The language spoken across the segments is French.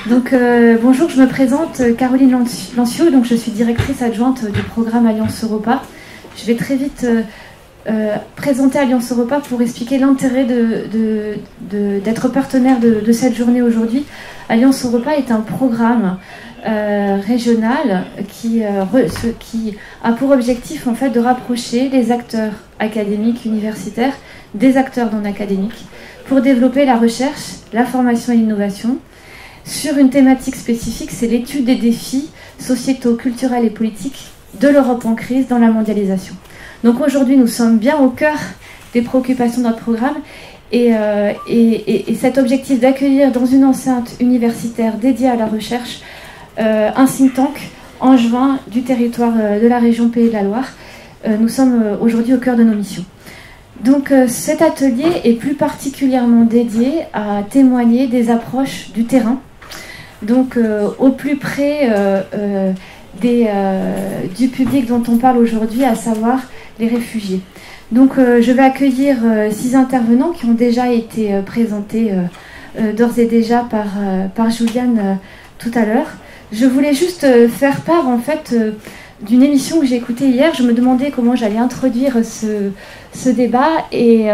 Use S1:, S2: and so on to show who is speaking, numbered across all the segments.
S1: Donc bonjour, je me présente Caroline Lancio, donc je suis directrice adjointe du programme Alliance Europa. Je vais très vite présenter Alliance Europa pour expliquer l'intérêt d'être partenaire de cette journée aujourd'hui. Alliance Europa est un programme régional qui a pour objectif en fait de rapprocher les acteurs académiques, universitaires, des acteurs non académiques pour développer la recherche, la formation et l'innovation sur une thématique spécifique, c'est l'étude des défis sociétaux, culturels et politiques de l'Europe en crise dans la mondialisation. Donc aujourd'hui, nous sommes bien au cœur des préoccupations de notre programme et cet objectif d'accueillir dans une enceinte universitaire dédiée à la recherche un think tank angevin du territoire de la région Pays de la Loire. Nous sommes aujourd'hui au cœur de nos missions. Donc cet atelier est plus particulièrement dédié à témoigner des approches du terrain, donc au plus près du public dont on parle aujourd'hui, à savoir les réfugiés. Donc je vais accueillir 6 intervenants qui ont déjà été présentés d'ores et déjà par Juliane tout à l'heure. Je voulais juste faire part en fait d'une émission que j'ai écoutée hier. Je me demandais comment j'allais introduire ce débat et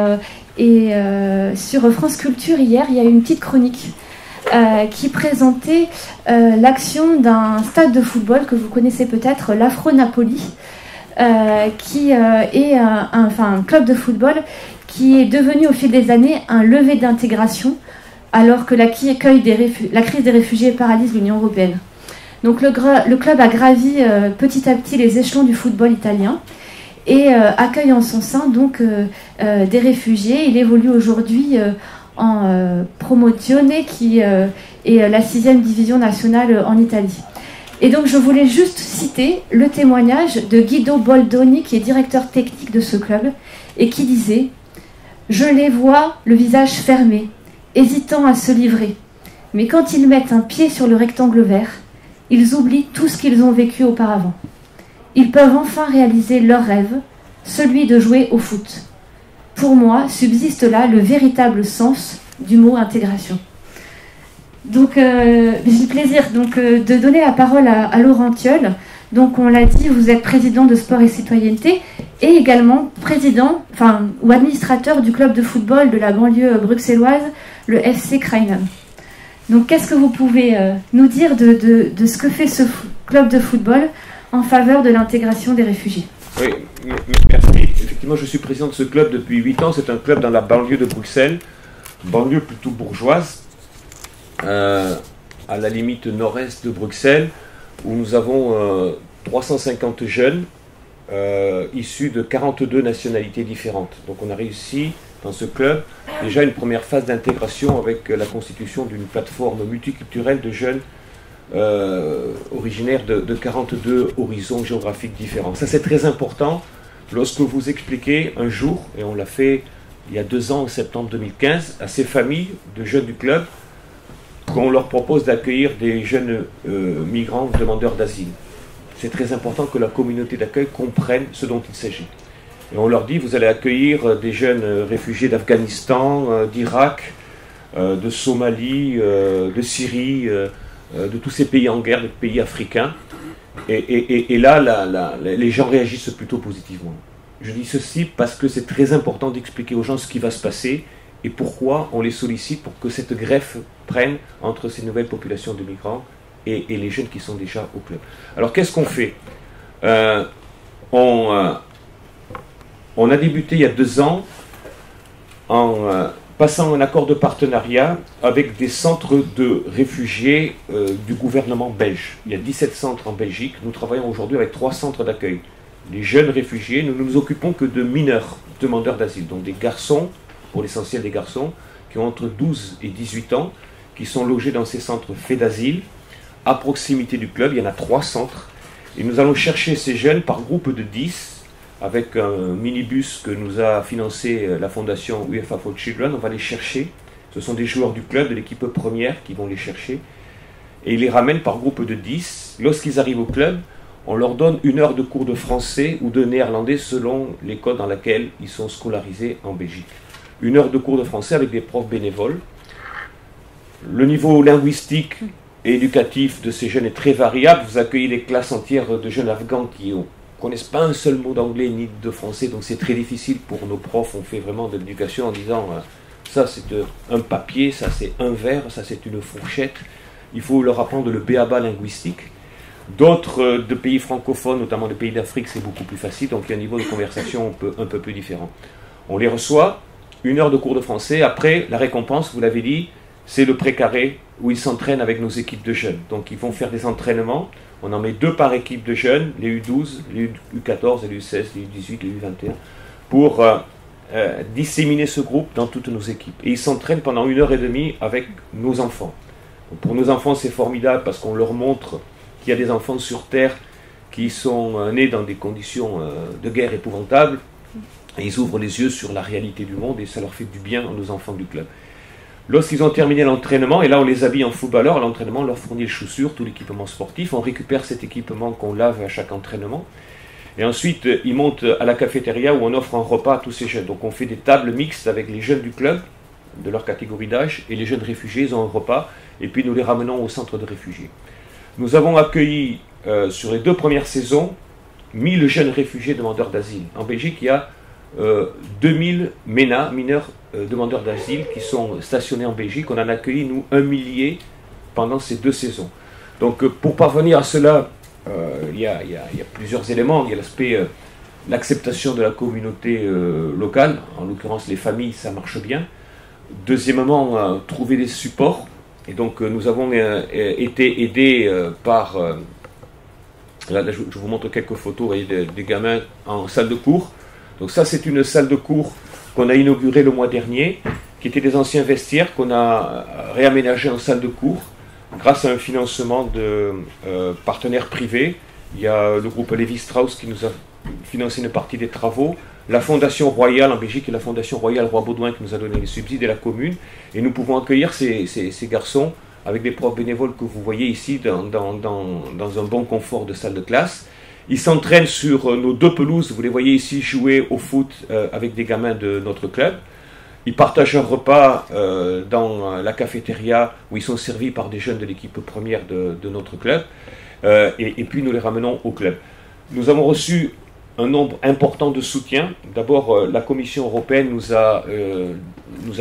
S1: sur France Culture hier, il y a eu une petite chronique qui présentait l'action d'un stade de football que vous connaissez peut-être, l'Afro-Napoli, qui est un club de football qui est devenu au fil des années un levier d'intégration alors que la crise des réfugiés paralyse l'Union européenne. Donc le club a gravi petit à petit les échelons du football italien et accueille en son sein donc des réfugiés. Il évolue aujourd'hui en Promozione qui est la 6e division nationale en Italie. Et donc je voulais juste citer le témoignage de Guido Boldoni qui est directeur technique de ce club et qui disait « Je les vois le visage fermé, hésitant à se livrer, mais quand ils mettent un pied sur le rectangle vert, ils oublient tout ce qu'ils ont vécu auparavant. Ils peuvent enfin réaliser leur rêve, celui de jouer au foot. Pour moi, subsiste là le véritable sens du mot intégration. » Donc, j'ai le plaisir de donner la parole à Laurent Thiol. Donc, on l'a dit, vous êtes président de Sport et Citoyenneté et également président, ou administrateur du club de football de la banlieue bruxelloise, le FC Kraïnam. Donc, qu'est-ce que vous pouvez nous dire de ce que fait ce club de football en faveur de l'intégration des réfugiés?
S2: Oui, merci. Effectivement, je suis président de ce club depuis 8 ans. C'est un club dans la banlieue de Bruxelles, banlieue plutôt bourgeoise, à la limite nord-est de Bruxelles, où nous avons 350 jeunes issus de 42 nationalités différentes. Donc on a réussi dans ce club déjà une première phase d'intégration avec la constitution d'une plateforme multiculturelle de jeunes originaires de 42 horizons géographiques différents. Ça c'est très important lorsque vous expliquez un jour, et on l'a fait il y a 2 ans en septembre 2015, à ces familles de jeunes du club, qu'on leur propose d'accueillir des jeunes migrants demandeurs d'asile. C'est très important que la communauté d'accueil comprenne ce dont il s'agit. Et on leur dit, vous allez accueillir des jeunes réfugiés d'Afghanistan, d'Irak, de Somalie, de Syrie, de tous ces pays en guerre, des pays africains. Et là, les gens réagissent plutôt positivement. Je dis ceci parce que c'est très important d'expliquer aux gens ce qui va se passer et pourquoi on les sollicite pour que cette greffe prenne entre ces nouvelles populations de migrants et les jeunes qui sont déjà au club. Alors qu'est-ce qu'on fait? On a débuté il y a 2 ans en passant un accord de partenariat avec des centres de réfugiés du gouvernement belge. Il y a 17 centres en Belgique. Nous travaillons aujourd'hui avec 3 centres d'accueil. Les jeunes réfugiés, nous ne nous occupons que de mineurs demandeurs d'asile, donc des garçons, pour l'essentiel des garçons, qui ont entre 12 et 18 ans, qui sont logés dans ces centres faits d'asile, à proximité du club. Il y en a 3 centres. Et nous allons chercher ces jeunes par groupe de 10, avec un minibus que nous a financé la fondation UEFA for Children. On va les chercher. Ce sont des joueurs du club, de l'équipe première, qui vont les chercher. Et ils les ramènent par groupe de 10. Lorsqu'ils arrivent au club, on leur donne 1 heure de cours de français ou de néerlandais selon l'école dans laquelle ils sont scolarisés en Belgique. 1 heure de cours de français avec des profs bénévoles. Le niveau linguistique éducatif de ces jeunes est très variable. Vous accueillez des classes entières de jeunes afghans qui ne connaissent pas un seul mot d'anglais ni de français, donc c'est très difficile pour nos profs. On fait vraiment de l'éducation en disant ça c'est un papier, ça c'est un verre, ça c'est une fourchette. Il faut leur apprendre le b.a.-ba linguistique. D'autres de pays francophones, notamment des pays d'Afrique, c'est beaucoup plus facile, donc il y a un niveau de conversation un peu plus différent. On les reçoit, 1 heure de cours de français. Après, la récompense, vous l'avez dit, c'est le pré-carré où ils s'entraînent avec nos équipes de jeunes. Donc ils vont faire des entraînements. On en met 2 par équipe de jeunes, les U12, les U14, les U16, les U18, les U21, pour disséminer ce groupe dans toutes nos équipes. Et ils s'entraînent pendant 1 heure et demie avec nos enfants. Donc, pour nos enfants, c'est formidable parce qu'on leur montre qu'il y a des enfants sur Terre qui sont nés dans des conditions de guerre épouvantables. Et ils ouvrent les yeux sur la réalité du monde et ça leur fait du bien aux enfants du club. Lorsqu'ils ont terminé l'entraînement, et là on les habille en footballeurs, à l'entraînement on leur fournit les chaussures, tout l'équipement sportif, on récupère cet équipement qu'on lave à chaque entraînement, et ensuite ils montent à la cafétéria où on offre un repas à tous ces jeunes. Donc on fait des tables mixtes avec les jeunes du club, de leur catégorie d'âge, et les jeunes réfugiés, ils ont un repas, et puis nous les ramenons au centre de réfugiés. Nous avons accueilli sur les 2 premières saisons 1000 jeunes réfugiés demandeurs d'asile. En Belgique, il y a 2000 MENA, mineurs demandeurs d'asile, qui sont stationnés en Belgique. On en a accueilli, nous, 1 millier pendant ces 2 saisons. Donc, pour parvenir à cela, il y a plusieurs éléments. Il y a l'aspect, l'acceptation de la communauté locale, en l'occurrence les familles, ça marche bien. Deuxièmement, trouver des supports. Et donc, nous avons été aidés par... là, je vous montre quelques photos, vous voyez, des gamins en salle de cours. Donc ça, c'est une salle de cours qu'on a inaugurée le mois dernier, qui était des anciens vestiaires qu'on a réaménagés en salle de cours grâce à un financement de partenaires privés. Il y a le groupe Lévi-Strauss qui nous a financé une partie des travaux, la Fondation Royale en Belgique et la Fondation Royale Roi-Baudouin qui nous a donné les subsides et la commune. Et nous pouvons accueillir ces garçons avec des profs bénévoles que vous voyez ici dans un bon confort de salle de classe. Ils s'entraînent sur nos 2 pelouses, vous les voyez ici jouer au foot avec des gamins de notre club. Ils partagent un repas dans la cafétéria où ils sont servis par des jeunes de l'équipe première de notre club. Et puis nous les ramenons au club. Nous avons reçu un nombre important de soutiens. D'abord, la Commission européenne nous a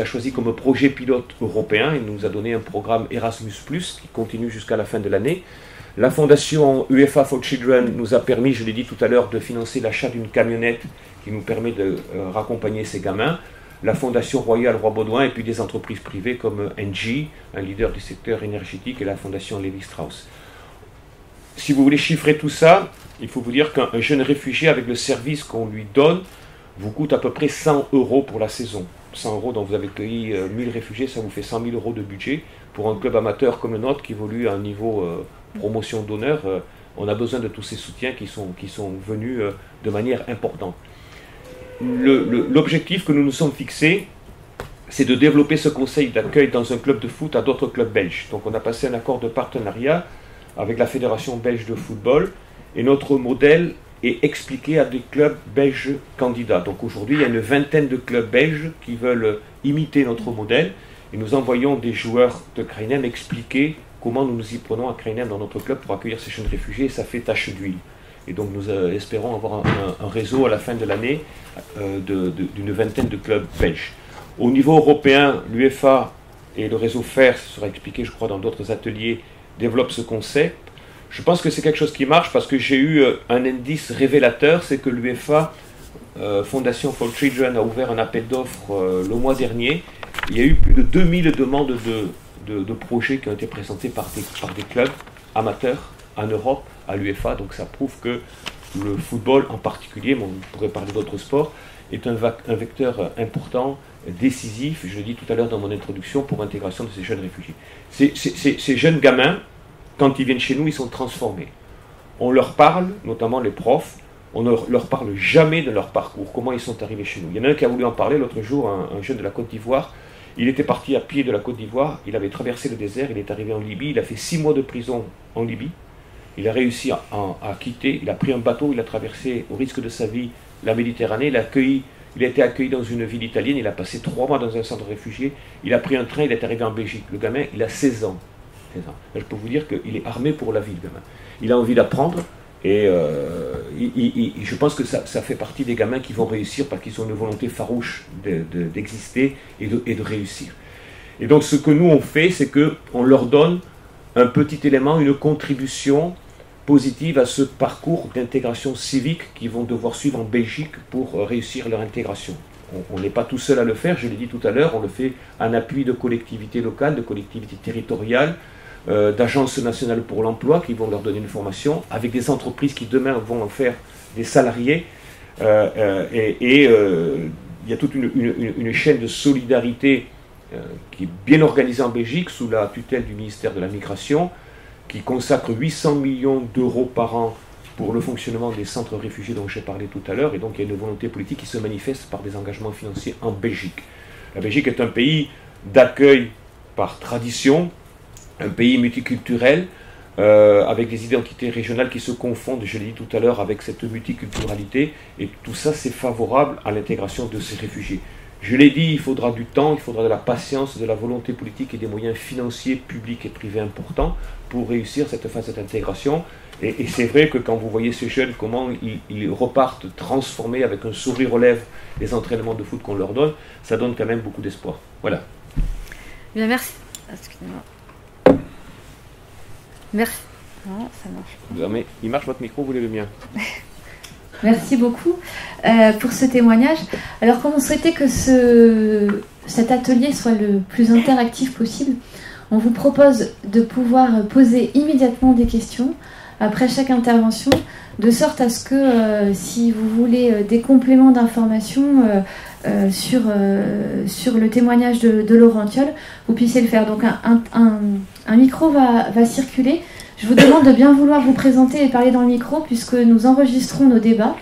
S2: choisi comme projet pilote européen et nous a donné un programme Erasmus+, qui continue jusqu'à la fin de l'année. La fondation UEFA for Children nous a permis, je l'ai dit tout à l'heure, de financer l'achat d'une camionnette qui nous permet de raccompagner ces gamins. La fondation Royale Roi-Baudouin et puis des entreprises privées comme Engie, un leader du secteur énergétique, et la fondation Lévi-Strauss. Si vous voulez chiffrer tout ça, il faut vous dire qu'un jeune réfugié, avec le service qu'on lui donne, vous coûte à peu près 100 € pour la saison. 100 € dont vous avez accueilli 1000 réfugiés, ça vous fait 100 000 € de budget. Pour un club amateur comme le nôtre qui évolue à un niveau promotion d'honneur, on a besoin de tous ces soutiens qui sont venus de manière importante. L'objectif que nous nous sommes fixés, c'est de développer ce conseil d'accueil dans un club de foot à d'autres clubs belges. Donc on a passé un accord de partenariat avec la Fédération belge de football, et notre modèle est expliqué à des clubs belges candidats. Donc aujourd'hui, il y a une vingtaine de clubs belges qui veulent imiter notre modèle, et nous envoyons des joueurs de Krainem expliquer comment nous nous y prenons à Krainem dans notre club pour accueillir ces jeunes réfugiés, et ça fait tache d'huile. Et donc nous espérons avoir un réseau à la fin de l'année d'une vingtaine de clubs belges. Au niveau européen, l'UEFA et le réseau FAIR, ce sera expliqué je crois dans d'autres ateliers, développent ce concept. Je pense que c'est quelque chose qui marche parce que j'ai eu un indice révélateur, c'est que l'UEFA, Fondation for Children, a ouvert un appel d'offres le mois dernier. Il y a eu plus de 2000 demandes de projets qui ont été présentés par des clubs amateurs en Europe à l'UEFA, donc ça prouve que le football en particulier, mais on pourrait parler d'autres sports, est un vecteur important, décisif, je l'ai dit tout à l'heure dans mon introduction, pour l'intégration de ces jeunes réfugiés. Ces jeunes gamins, quand ils viennent chez nous, ils sont transformés. On leur parle, notamment les profs, on ne leur parle jamais de leur parcours, comment ils sont arrivés chez nous. Il y en a un qui a voulu en parler l'autre jour, un jeune de la Côte d'Ivoire. Il était parti à pied de la Côte d'Ivoire, il avait traversé le désert, il est arrivé en Libye, il a fait 6 mois de prison en Libye. Il a réussi à quitter, il a pris un bateau, il a traversé au risque de sa vie la Méditerranée, il a été accueilli dans une ville italienne, il a passé 3 mois dans un centre de réfugiés, il a pris un train, il est arrivé en Belgique. Le gamin, il a 16 ans. 15 ans. Je peux vous dire qu'il est armé pour la vie, le gamin. Il a envie d'apprendre, et je pense que ça fait partie des gamins qui vont réussir parce qu'ils ont une volonté farouche d'exister et de réussir. Et donc ce que nous on fait, c'est qu'on leur donne un petit élément, une contribution positive à ce parcours d'intégration civique qu'ils vont devoir suivre en Belgique pour réussir leur intégration. On n'est pas tout seul à le faire, je l'ai dit tout à l'heure, on le fait en appui de collectivités locales, de collectivités territoriales, d'agences nationales pour l'emploi qui vont leur donner une formation, avec des entreprises qui demain vont en faire des salariés. Il y a toute une chaîne de solidarité qui est bien organisée en Belgique sous la tutelle du ministère de la Migration, qui consacre 800 millions d'euros par an pour le fonctionnement des centres réfugiés dont j'ai parlé tout à l'heure, et donc il y a une volonté politique qui se manifeste par des engagements financiers en Belgique. La Belgique est un pays d'accueil par tradition, un pays multiculturel, avec des identités régionales qui se confondent, je l'ai dit tout à l'heure, avec cette multiculturalité, et tout ça c'est favorable à l'intégration de ces réfugiés. Je l'ai dit, il faudra du temps, il faudra de la patience, de la volonté politique et des moyens financiers, publics et privés importants pour réussir cette phase d'intégration. Et c'est vrai que quand vous voyez ces jeunes, comment ils repartent transformés avec un sourire aux lèvres les entraînements de foot qu'on leur donne, ça donne quand même beaucoup d'espoir. Voilà.
S1: Bien, merci. Excusez-moi. Merci. Non, ça marche.
S2: Mais il marche votre micro, vous voulez le mien?
S1: Merci beaucoup pour ce témoignage. Alors, comme on souhaitait que cet atelier soit le plus interactif possible, on vous propose de pouvoir poser immédiatement des questions après chaque intervention, de sorte à ce que si vous voulez des compléments d'informations sur le témoignage de Laurent Thiol, vous puissiez le faire. Donc un micro va circuler. Je vous demande de bien vouloir vous présenter et parler dans le micro, puisque nous enregistrons nos débats,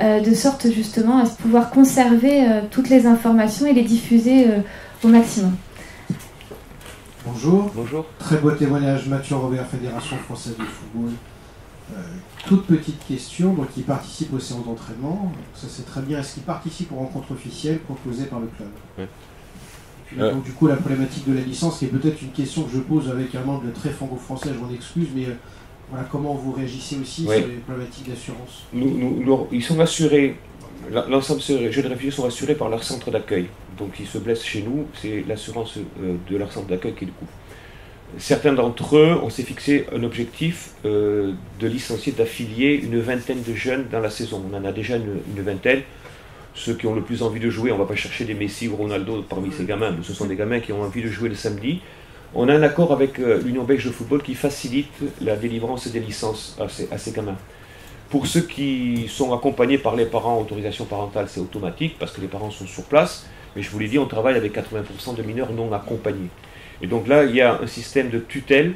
S1: de sorte justement à pouvoir conserver toutes les informations et les diffuser au maximum.
S3: Bonjour.
S2: Bonjour.
S3: Très beau témoignage, Mathieu Robert, Fédération Française de Football. Toute petite question, donc il participe aux séances d'entraînement, ça c'est très bien. Est-ce qu'il participe aux rencontres officielles proposées par le club? Puis, donc, du coup, la problématique de la licence, qui est peut-être une question que je pose avec un angle très franco-français, je m'en excuse, mais voilà, comment vous réagissez aussi sur les problématiques d'assurance?
S2: Ils sont assurés, l'ensemble des jeunes réfugiés sont assurés par leur centre d'accueil. Donc ils se blessent chez nous, c'est l'assurance de leur centre d'accueil qui le couvre. Certains d'entre eux, on s'est fixé un objectif de licencier, d'affilier une vingtaine de jeunes dans la saison. On en a déjà une vingtaine. Ceux qui ont le plus envie de jouer, on ne va pas chercher des Messi ou Ronaldo parmi ces gamins, mais ce sont des gamins qui ont envie de jouer le samedi. On a un accord avec l'Union belge de football qui facilite la délivrance des licences à ces gamins. Pour ceux qui sont accompagnés par les parents, autorisation parentale, c'est automatique parce que les parents sont sur place. Mais je vous l'ai dit, on travaille avec 80% de mineurs non accompagnés. Et donc là, il y a un système de tutelle.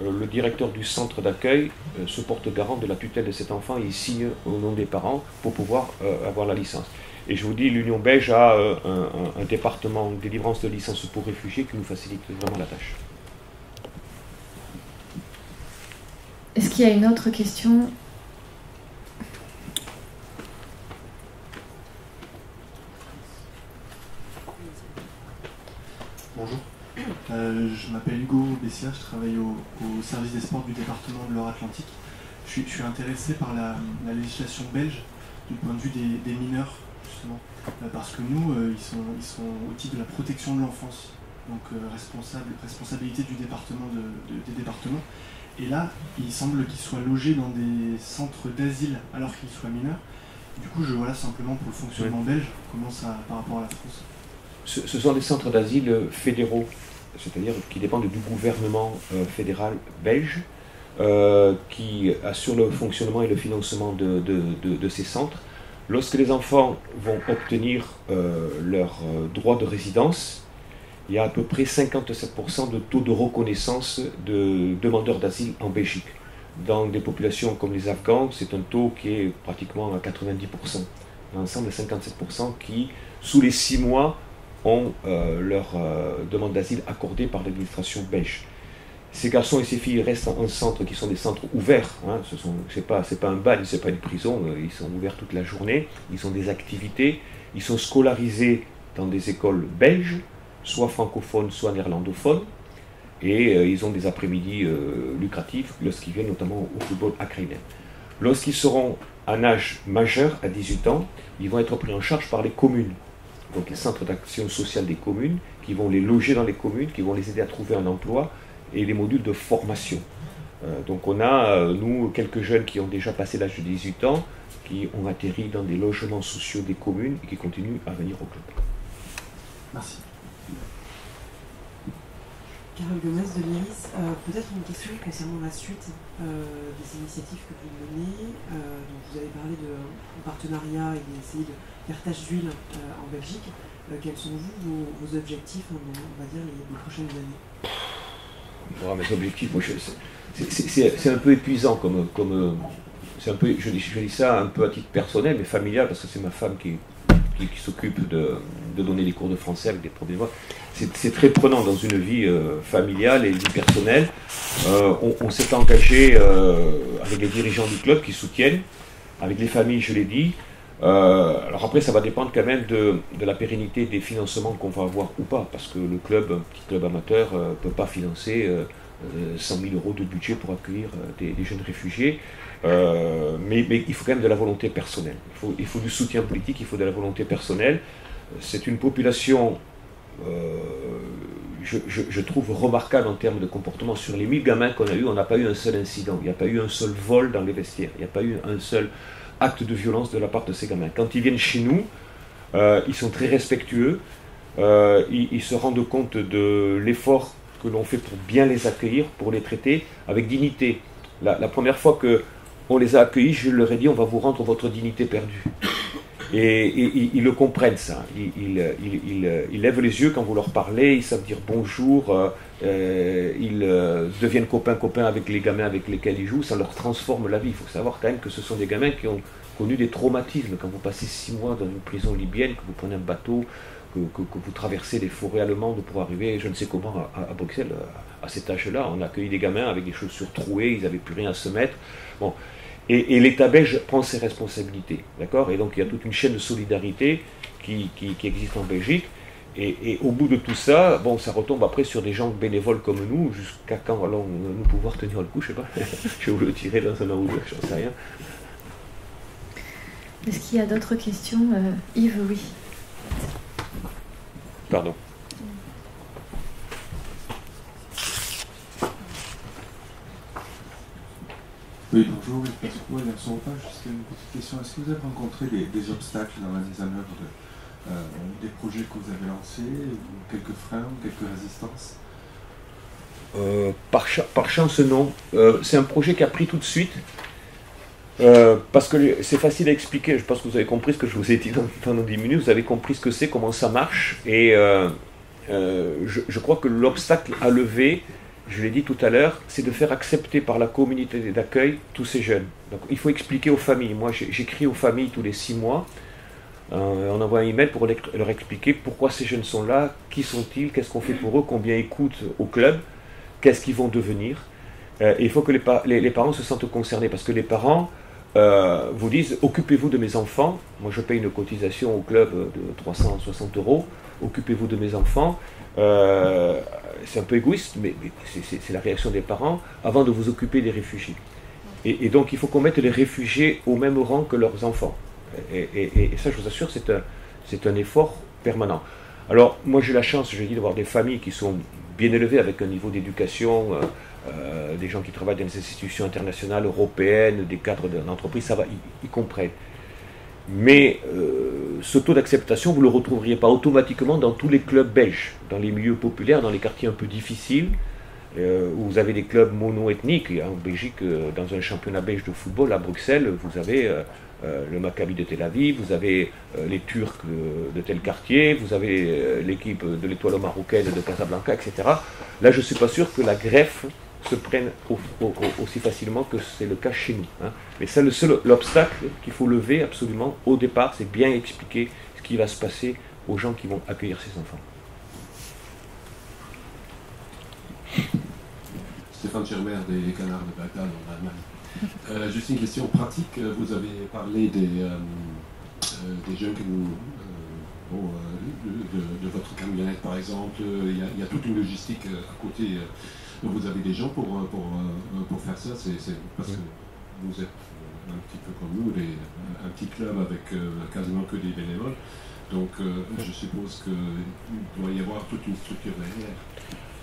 S2: Le directeur du centre d'accueil se porte garant de la tutelle de cet enfant et il signe au nom des parents pour pouvoir avoir la licence. Et je vous dis, l'Union belge a un département de délivrance de licence pour réfugiés qui nous facilite vraiment la tâche.
S1: Est-ce qu'il y a une autre question ?
S4: Bonjour, je m'appelle Hugo Bessia, je travaille au service des sports du département de Loire-Atlantique. Je suis intéressé par la législation belge du point de vue des mineurs, justement, parce que nous, ils sont au titre de la protection de l'enfance, donc responsabilité du département des départements. Et là, il semble qu'ils soient logés dans des centres d'asile alors qu'ils soient mineurs. Du coup, voilà simplement pour le fonctionnement belge, comment ça par rapport à la France.
S2: Ce sont des centres d'asile fédéraux, c'est-à-dire qui dépendent du gouvernement fédéral belge, qui assure le fonctionnement et le financement de ces centres. Lorsque les enfants vont obtenir leur droit de résidence, il y a à peu près 57% de taux de reconnaissance de demandeurs d'asile en Belgique. Dans des populations comme les Afghans, c'est un taux qui est pratiquement à 90%. L'ensemble, 57% qui, sous les 6 mois, ont leur demande d'asile accordée par l'administration belge. Ces garçons et ces filles restent en centre qui sont des centres ouverts. Hein, c'est pas un bagne, c'est pas une prison. Ils sont ouverts toute la journée. Ils ont des activités. Ils sont scolarisés dans des écoles belges, soit francophones, soit néerlandophones. Et ils ont des après-midi lucratifs lorsqu'ils viennent notamment au football à Kreinen. Lorsqu'ils seront en âge majeur, à 18 ans, ils vont être pris en charge par les communes. Donc les centres d'action sociale des communes, qui vont les loger dans les communes, qui vont les aider à trouver un emploi, et les modules de formation. Donc on a, nous, quelques jeunes qui ont déjà passé l'âge de 18 ans, qui ont atterri dans des logements sociaux des communes et qui continuent à venir au club.
S3: Merci.
S5: Carole Gomez de l'IRIS, peut-être une question concernant la suite des initiatives que vous menez. Donc vous avez parlé de partenariat et d'essayer de faire tache d'huile en Belgique. Quels sont vos objectifs dans, on va dire, les prochaines années?
S2: Mes objectifs, c'est un peu épuisant c'est un peu, je dis ça un peu à titre personnel mais familial, parce que c'est ma femme qui s'occupe de donner les cours de français avec des problèmes. C'est très prenant dans une vie familiale et une vie personnelle. On s'est engagé avec les dirigeants du club qui soutiennent, avec les familles, je l'ai dit. Alors après, ça va dépendre quand même de la pérennité des financements qu'on va avoir ou pas, parce que le club, un petit club amateur, ne peut pas financer 100 000 € de budget pour accueillir des jeunes réfugiés. Mais il faut quand même de la volonté personnelle. Il faut du soutien politique, il faut de la volonté personnelle. C'est une population, je trouve, remarquable en termes de comportement. Sur les 1000 gamins qu'on a eu, on n'a pas eu un seul incident, il n'y a pas eu un seul vol dans les vestiaires, il n'y a pas eu un seul acte de violence de la part de ces gamins. Quand ils viennent chez nous, ils sont très respectueux, ils se rendent compte de l'effort que l'on fait pour bien les accueillir, pour les traiter avec dignité. La première fois qu'on les a accueillis, je leur ai dit, on va vous rendre votre dignité perdue. Et ils le comprennent, ça. Ils lèvent les yeux quand vous leur parlez, ils savent dire bonjour, ils deviennent copains avec les gamins avec lesquels ils jouent, ça leur transforme la vie. Il faut savoir quand même que ce sont des gamins qui ont connu des traumatismes. Quand vous passez 6 mois dans une prison libyenne, que vous prenez un bateau, que vous traversez les forêts allemandes pour arriver, je ne sais comment, à Bruxelles, à cet âge-là. On a accueilli des gamins avec des chaussures trouées, ils n'avaient plus rien à se mettre. Bon. Et l'État belge prend ses responsabilités, d'accord? Et donc il y a toute une chaîne de solidarité qui existe en Belgique. Et au bout de tout ça, bon, ça retombe après sur des gens bénévoles comme nous. Jusqu'à quand allons-nous pouvoir tenir le coup? Je ne sais pas. Je vais vous le tirer dans un an ou deux, je n'en sais rien.
S1: Est-ce qu'il y a d'autres questions? Yves, oui.
S2: Pardon.
S6: Oui, bonjour, Yves Pasqua, Nelson Opa. Juste une petite question. Est-ce que vous avez rencontré des obstacles dans la mise en œuvre des projets que vous avez lancés, ou quelques freins, quelques résistances?
S2: Par chance, non. C'est un projet qui a pris tout de suite. Parce que c'est facile à expliquer. Je pense que vous avez compris ce que je vous ai dit pendant 10 minutes. Vous avez compris ce que c'est, comment ça marche. Et je crois que l'obstacle à lever, je l'ai dit tout à l'heure, c'est de faire accepter par la communauté d'accueil tous ces jeunes. Donc il faut expliquer aux familles. Moi, j'écris aux familles tous les 6 mois. On envoie un email pour leur expliquer pourquoi ces jeunes sont là, qui sont-ils, qu'est-ce qu'on fait pour eux, combien ils coûtent au club, qu'est-ce qu'ils vont devenir. Et il faut que les parents se sentent concernés, parce que les parents vous disent, occupez-vous de mes enfants. Moi, je paye une cotisation au club de 360 €. Occupez-vous de mes enfants. C'est un peu égoïste, mais c'est la réaction des parents, avant de vous occuper des réfugiés. Et donc, il faut qu'on mette les réfugiés au même rang que leurs enfants. Et ça, je vous assure, c'est un effort permanent. Alors, moi, j'ai la chance, je dis, d'avoir des familles qui sont bien élevées, avec un niveau d'éducation, des gens qui travaillent dans des institutions internationales, européennes, des cadres d'entreprise, ça va, ils comprennent. Mais ce taux d'acceptation, vous ne le retrouveriez pas automatiquement dans tous les clubs belges, dans les milieux populaires, dans les quartiers un peu difficiles, où vous avez des clubs mono-ethniques. En Belgique, dans un championnat belge de football, à Bruxelles, vous avez le Maccabi de Tel Aviv, vous avez les Turcs de tel quartier, vous avez l'équipe de l'Étoile marocaine de Casablanca, etc. Là, je ne suis pas sûr que la greffe se prenne aussi facilement que c'est le cas chez nous. Hein. Mais c'est l'obstacle qu'il faut lever absolument au départ, c'est bien expliquer ce qui va se passer aux gens qui vont accueillir ces enfants.
S7: Stéphane Schermer des Canards de Bagdad en Allemagne. Juste une question pratique. Vous avez parlé des jeunes que nous de votre camionnette par exemple. Il y a toute une logistique à côté. Donc vous avez des gens pour faire ça. C'est parce que vous êtes un petit peu comme nous, un petit club avec quasiment que des bénévoles. Donc je suppose qu'il doit y avoir toute une structure derrière.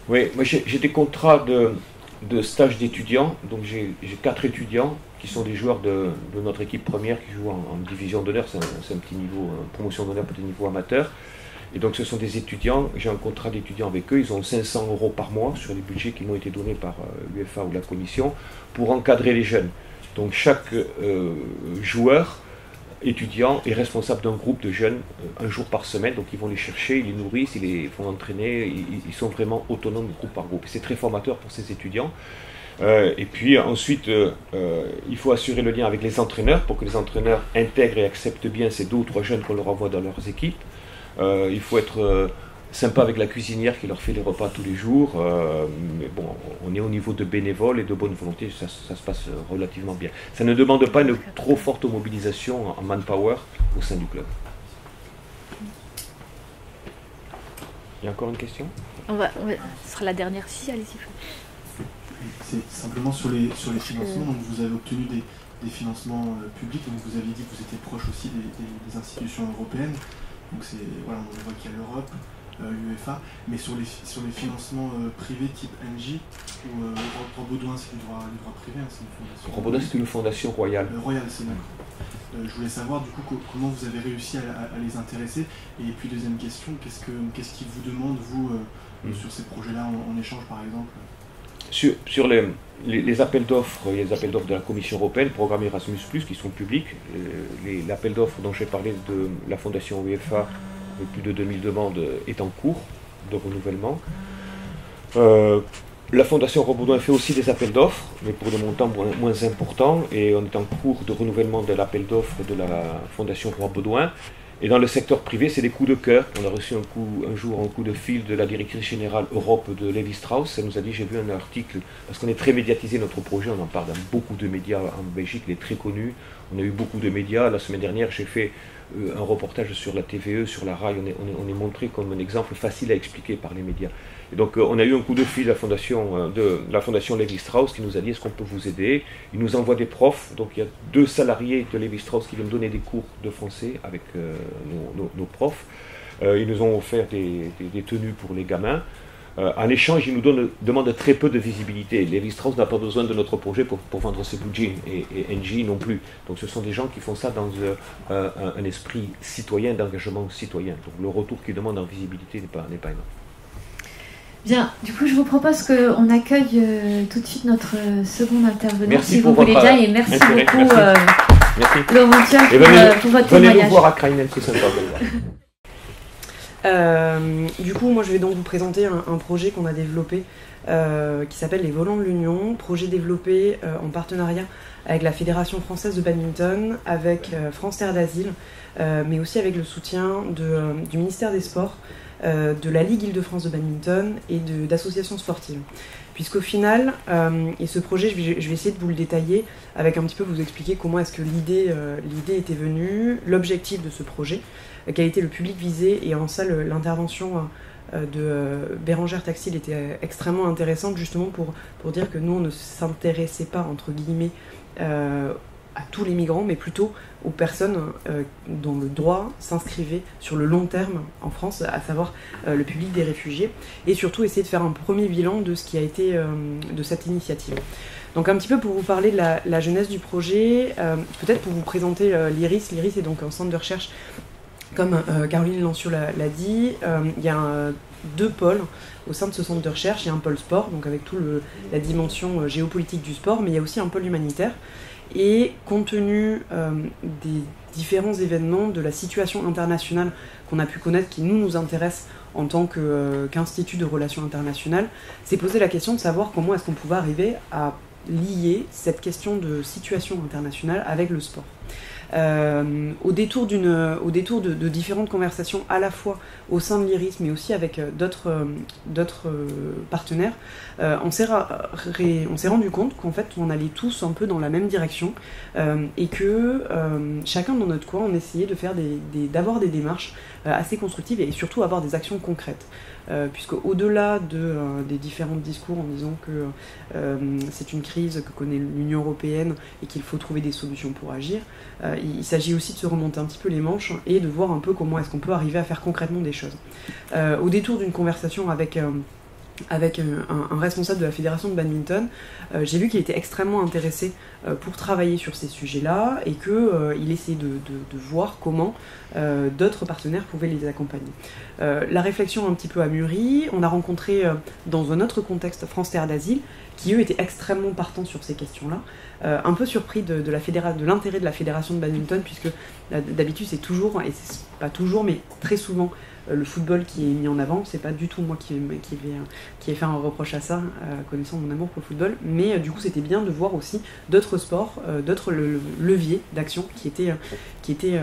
S2: Oui, moi j'ai des contrats de stage d'étudiants, donc j'ai 4 étudiants qui sont des joueurs de notre équipe première qui jouent en division d'honneur, c'est un petit niveau, promotion d'honneur, petit niveau amateur. Et donc ce sont des étudiants, j'ai un contrat d'étudiants avec eux, ils ont 500 € par mois sur les budgets qui m'ont été donnés par l'UEFA ou la commission pour encadrer les jeunes. Donc chaque joueur étudiant est responsable d'un groupe de jeunes un jour par semaine, donc ils vont les chercher, ils les nourrissent, ils les font entraîner, ils sont vraiment autonomes groupe par groupe. C'est très formateur pour ces étudiants. Et puis ensuite, il faut assurer le lien avec les entraîneurs pour que les entraîneurs intègrent et acceptent bien ces 2 ou 3 jeunes qu'on leur envoie dans leurs équipes. Il faut être sympa avec la cuisinière qui leur fait les repas tous les jours. Mais bon, on est au niveau de bénévoles et de bonne volonté, ça se passe relativement bien. Ça ne demande pas une trop forte mobilisation en manpower au sein du club. Il y a encore une question ?
S1: Ce sera la dernière. Si, allez-y.
S4: C'est simplement sur les financements. Donc vous avez obtenu des financements publics, donc vous avez dit que vous étiez proche aussi des institutions européennes. Donc voilà, on voit qu'il y a l'Europe, l'UEFA, mais sur les financements privés type NJ, ou Roi-Baudouin, c'est du droit privé, hein, c'est une fondation.
S2: Roi-Baudouin, c'est une fondation royale.
S4: Royale, c'est d'accord. Je voulais savoir du coup comment vous avez réussi à les intéresser. Et puis deuxième question, qu'est-ce qu'ils vous demandent, vous, sur ces projets-là en échange par exemple?
S2: Sur les appels d'offres, il y a les appels d'offres de la Commission européenne, programme Erasmus+, qui sont publics. L'appel d'offres dont j'ai parlé de la Fondation UEFA, avec plus de 2000 demandes, est en cours de renouvellement. La Fondation Roi-Baudouin fait aussi des appels d'offres, mais pour des montants moins importants, et on est en cours de renouvellement de l'appel d'offres de la Fondation Roi-Baudouin. Et dans le secteur privé, c'est des coups de cœur. On a reçu un jour un coup de fil de la directrice générale Europe de Lévi-Strauss. Elle nous a dit, j'ai vu un article, parce qu'on est très médiatisé notre projet, on en parle dans beaucoup de médias en Belgique, il est très connu. On a eu beaucoup de médias. La semaine dernière, j'ai fait un reportage sur la TVE, sur la RAI. On est montré comme un exemple facile à expliquer par les médias. Et donc on a eu un coup de fil de la fondation Lévi-Strauss qui nous a dit, est-ce qu'on peut vous aider? Il nous envoie des profs, donc il y a 2 salariés de Lévi-Strauss qui viennent donner des cours de français avec nos profs. Ils nous ont offert des tenues pour les gamins. En échange, ils nous demandent très peu de visibilité. Lévi-Strauss n'a pas besoin de notre projet pour vendre ses blue jeans, et NJ non plus. Donc ce sont des gens qui font ça dans un esprit citoyen, d'engagement citoyen. Donc le retour qu'ils demandent en visibilité n'est pas énorme.
S1: Bien, du coup, je vous propose qu'on accueille tout de suite notre second intervenant,
S2: merci
S1: si vous voulez bien, et merci beaucoup,
S2: merci.
S1: Laurent Thion, pour votre témoignage.
S2: Venez nous voir à Krainen, c'est sympa.
S5: Du coup, moi, je vais donc vous présenter un projet qu'on a développé qui s'appelle les Volants de l'Union, projet développé en partenariat avec la Fédération française de badminton, avec France Terre d'Asile, mais aussi avec le soutien du ministère des Sports, de la Ligue Île-de-France de badminton et d'associations sportives. Puisqu'au final, et ce projet, je vais essayer de vous le détailler, avec un petit peu vous expliquer comment est-ce que l'idée était venue, l'objectif de ce projet, quel était le public visé, et en ça l'intervention de Bérangère Taxil était extrêmement intéressante, justement pour dire que nous on ne s'intéressait pas, entre guillemets, à tous les migrants, mais plutôt aux personnes dont le droit s'inscrivait sur le long terme en France, à savoir le public des réfugiés, et surtout essayer de faire un premier bilan de ce qui a été de cette initiative. Donc un petit peu pour vous parler de la jeunesse du projet, peut-être pour vous présenter l'IRIS. L'IRIS est donc un centre de recherche, comme Caroline Lanciot l'a dit. Il y a 2 pôles au sein de ce centre de recherche. Il y a un pôle sport, donc avec toute la dimension géopolitique du sport, mais il y a aussi un pôle humanitaire. Et compte tenu des différents événements, de la situation internationale qu'on a pu connaître, qui nous intéresse en tant qu'institut de relations internationales, c'est poser la question de savoir comment est-ce qu'on pouvait arriver à lier cette question de situation internationale avec le sport. Au détour de différentes conversations, à la fois au sein de l'IRIS, mais aussi avec d'autres partenaires, on s'est rendu compte qu'en fait on allait tous un peu dans la même direction, et que chacun dans notre coin on essayait de faire d'avoir des démarches assez constructive et surtout avoir des actions concrètes. Puisque au-delà des différents discours en disant que c'est une crise que connaît l'Union européenne et qu'il faut trouver des solutions pour agir, il s'agit aussi de se remonter un petit peu les manches et de voir un peu comment est-ce qu'on peut arriver à faire concrètement des choses. Au détour d'une conversation avec un responsable de la fédération de badminton, j'ai vu qu'il était extrêmement intéressé pour travailler sur ces sujets-là et qu'il essayait de voir comment d'autres partenaires pouvaient les accompagner. La réflexion un petit peu a mûri, on a rencontré dans un autre contexte France Terre d'Asile, qui eux étaient extrêmement partants sur ces questions-là, un peu surpris de l'intérêt de la fédération de badminton, puisque d'habitude c'est toujours, et c'est pas toujours, mais très souvent, le football qui est mis en avant. C'est pas du tout moi qui ai fait un reproche à ça, connaissant mon amour pour le football, mais du coup c'était bien de voir aussi d'autres sports, d'autres leviers d'action qui étaient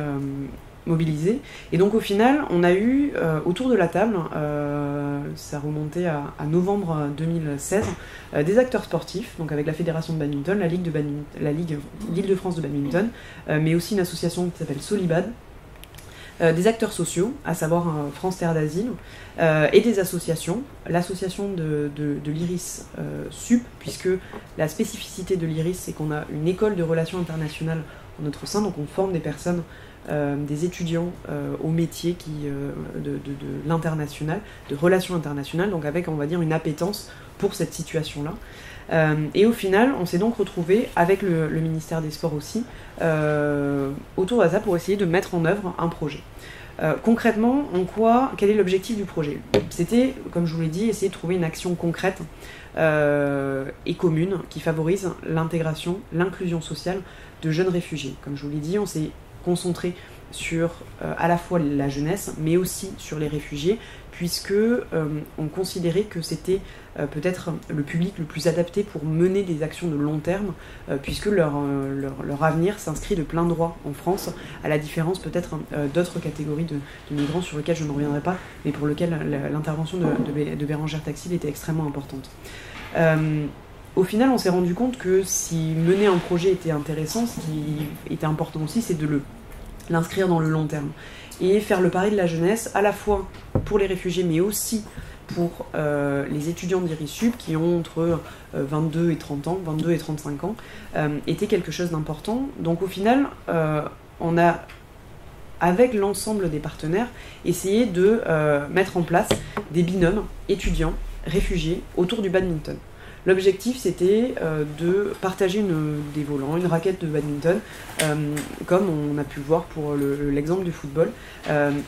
S5: mobilisés. Et donc au final, on a eu autour de la table, ça remontait à novembre 2016, des acteurs sportifs, donc avec la fédération de badminton, la Ligue l'Île-de-France de badminton, mais aussi une association qui s'appelle Solibad, des acteurs sociaux, à savoir France Terre d'Asile, et des associations, l'association de l'IRIS SUP, puisque la spécificité de l'IRIS, c'est qu'on a une école de relations internationales en notre sein, donc on forme des personnes, des étudiants au métier de l'international, de relations internationales, donc avec, on va dire, une appétence pour cette situation-là. Et au final, on s'est donc retrouvé avec le ministère des Sports aussi autour de ça pour essayer de mettre en œuvre un projet. Concrètement, quel est l'objectif du projet? C'était, comme je vous l'ai dit, essayer de trouver une action concrète et commune qui favorise l'intégration, l'inclusion sociale de jeunes réfugiés. Comme je vous l'ai dit, on s'est concentré sur à la fois la jeunesse, mais aussi sur les réfugiés, puisque on considérait que c'était peut-être le public le plus adapté pour mener des actions de long terme, puisque leur avenir s'inscrit de plein droit en France, à la différence peut-être d'autres catégories de migrants sur lesquels je ne reviendrai pas, mais pour lesquels l'intervention de Bérangère Taxil était extrêmement importante. Au final, on s'est rendu compte que si mener un projet était intéressant, ce qui était important aussi, c'est de l'inscrire dans le long terme et faire le pari de la jeunesse, à la fois pour les réfugiés, mais aussi pour les étudiants d'IRIS-SUP qui ont entre 22 et 30 ans, 22 et 35 ans, était quelque chose d'important. Donc au final, on a, avec l'ensemble des partenaires, essayé de mettre en place des binômes étudiants, réfugiés, autour du badminton. L'objectif, c'était de partager des volants, une raquette de badminton, comme on a pu le voir pour l'exemple du football,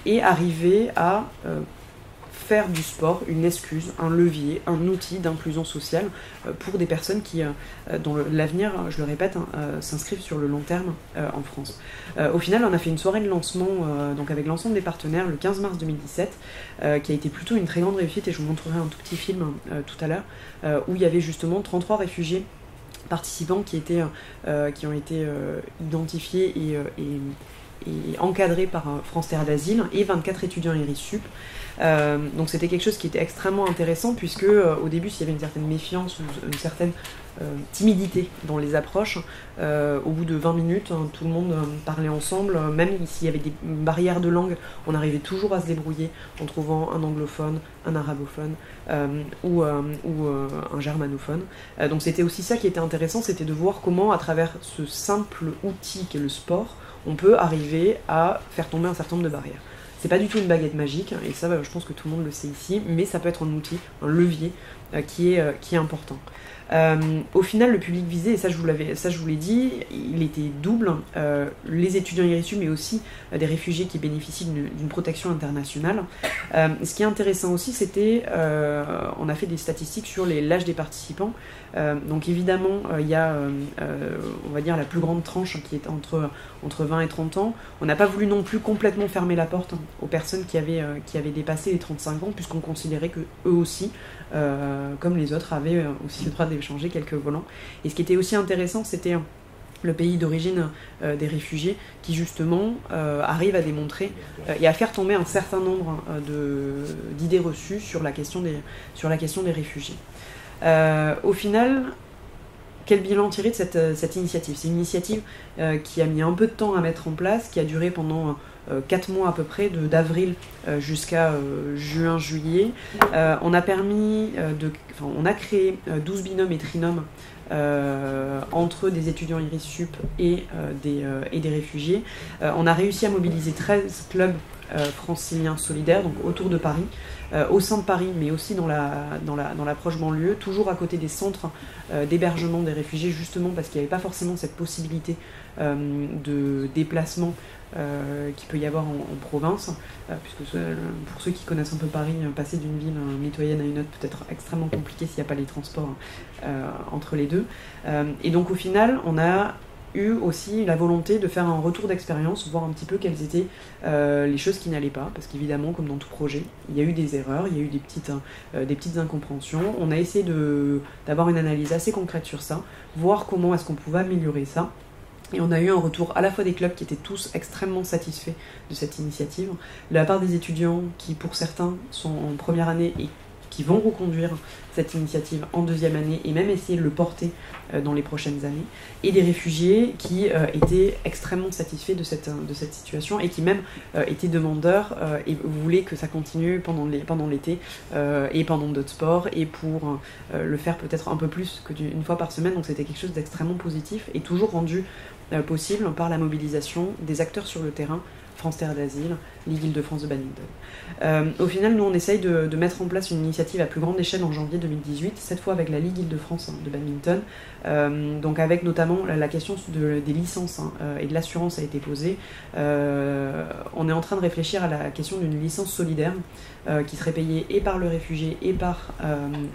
S5: et arriver à faire du sport une excuse, un levier, un outil d'inclusion sociale pour des personnes dont l'avenir, je le répète, s'inscrivent sur le long terme en France. Au final, on a fait une soirée de lancement donc avec l'ensemble des partenaires le 15 mars 2017, qui a été plutôt une très grande réussite, et je vous montrerai un tout petit film tout à l'heure, où il y avait justement 33 réfugiés participants qui ont été identifiés et encadrés par France Terre d'Asile, et 24 étudiants IRIS-SUP. Donc c'était quelque chose qui était extrêmement intéressant, puisque au début, s'il y avait une certaine méfiance ou une certaine timidité dans les approches, au bout de 20 minutes, tout le monde parlait ensemble, même s'il y avait des barrières de langue, on arrivait toujours à se débrouiller en trouvant un anglophone, un arabophone ou un germanophone. Donc c'était aussi ça qui était intéressant, c'était de voir comment, à travers ce simple outil qu'est le sport, on peut arriver à faire tomber un certain nombre de barrières. C'est pas du tout une baguette magique, et ça, je pense que tout le monde le sait ici, mais ça peut être un outil, un levier qui est important. Au final, le public visé, et ça je vous l'ai dit, il était double, les étudiants IRIS-SUP, mais aussi des réfugiés qui bénéficient d'une protection internationale. Ce qui est intéressant aussi, c'était, on a fait des statistiques sur l'âge des participants. Donc évidemment, il y a, on va dire, la plus grande tranche qui est entre 20 et 30 ans. On n'a pas voulu non plus complètement fermer la porte aux personnes qui avaient dépassé les 35 ans, puisqu'on considérait que eux aussi, comme les autres, avaient aussi le droit d'échanger quelques volants. Et ce qui était aussi intéressant, c'était le pays d'origine des réfugiés, qui justement arrive à démontrer et à faire tomber un certain nombre d'idées reçues sur la question des réfugiés. Au final, quel bilan tirer de cette initiative? C'est une initiative qui a mis un peu de temps à mettre en place, qui a duré pendant 4 mois à peu près, d'avril jusqu'à juin-juillet. On a créé 12 binômes et trinômes entre des étudiants IRIS-Sup et des réfugiés. On a réussi à mobiliser 13 clubs franciliens solidaires, donc autour de Paris, au sein de Paris, mais aussi dans la proche banlieue, toujours à côté des centres d'hébergement des réfugiés, justement parce qu'il n'y avait pas forcément cette possibilité de déplacement qu'il peut y avoir en province, puisque pour ceux qui connaissent un peu Paris, passer d'une ville mitoyenne à une autre peut être extrêmement compliqué s'il n'y a pas les transports entre les deux. Et donc au final, on a eu aussi la volonté de faire un retour d'expérience, voir un petit peu quelles étaient les choses qui n'allaient pas, parce qu'évidemment, comme dans tout projet, il y a eu des erreurs, il y a eu des petites incompréhensions. On a essayé d'avoir une analyse assez concrète sur ça, voir comment est-ce qu'on pouvait améliorer ça. Et on a eu un retour à la fois des clubs qui étaient tous extrêmement satisfaits de cette initiative, de la part des étudiants qui, pour certains, sont en première année et qui vont reconduire cette initiative en deuxième année et même essayer de le porter dans les prochaines années, et des réfugiés qui étaient extrêmement satisfaits de cette situation et qui même étaient demandeurs et voulaient que ça continue pendant l'été et pendant d'autres sports, et pour le faire peut-être un peu plus qu'une fois par semaine. Donc c'était quelque chose d'extrêmement positif et toujours rendu possible par la mobilisation des acteurs sur le terrain, France Terre d'Asile, Ligue Île-de-France de badminton. Au final, nous, on essaye de mettre en place une initiative à plus grande échelle en janvier 2018, cette fois avec la Ligue Île-de-France de badminton, donc avec notamment la question des licences et de l'assurance a été posée. On est en train de réfléchir à la question d'une licence solidaire qui serait payée et par le réfugié et par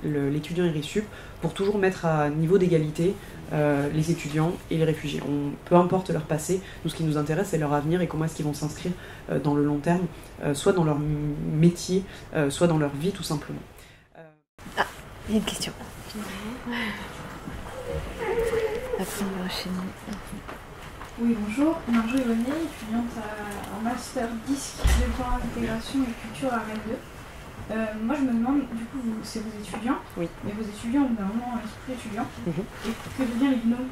S5: l'étudiant IRIS-Sup, pour toujours mettre à niveau d'égalité les étudiants et les réfugiés. Peu importe leur passé, nous ce qui nous intéresse c'est leur avenir et comment est-ce qu'ils vont s'inscrire dans le long terme, soit dans leur métier, soit dans leur vie tout simplement.
S1: Ah, il y a une question. Après on va enchaîner.
S8: Oui, bonjour. Marjo Yvonnier, étudiante en Master 10 développement, intégration et culture à Rennes 2. Moi je me demande, du coup, c'est vos étudiants,
S5: oui.
S8: Mais vos étudiants ont vraiment un esprit étudiant. Et que devient les binômes?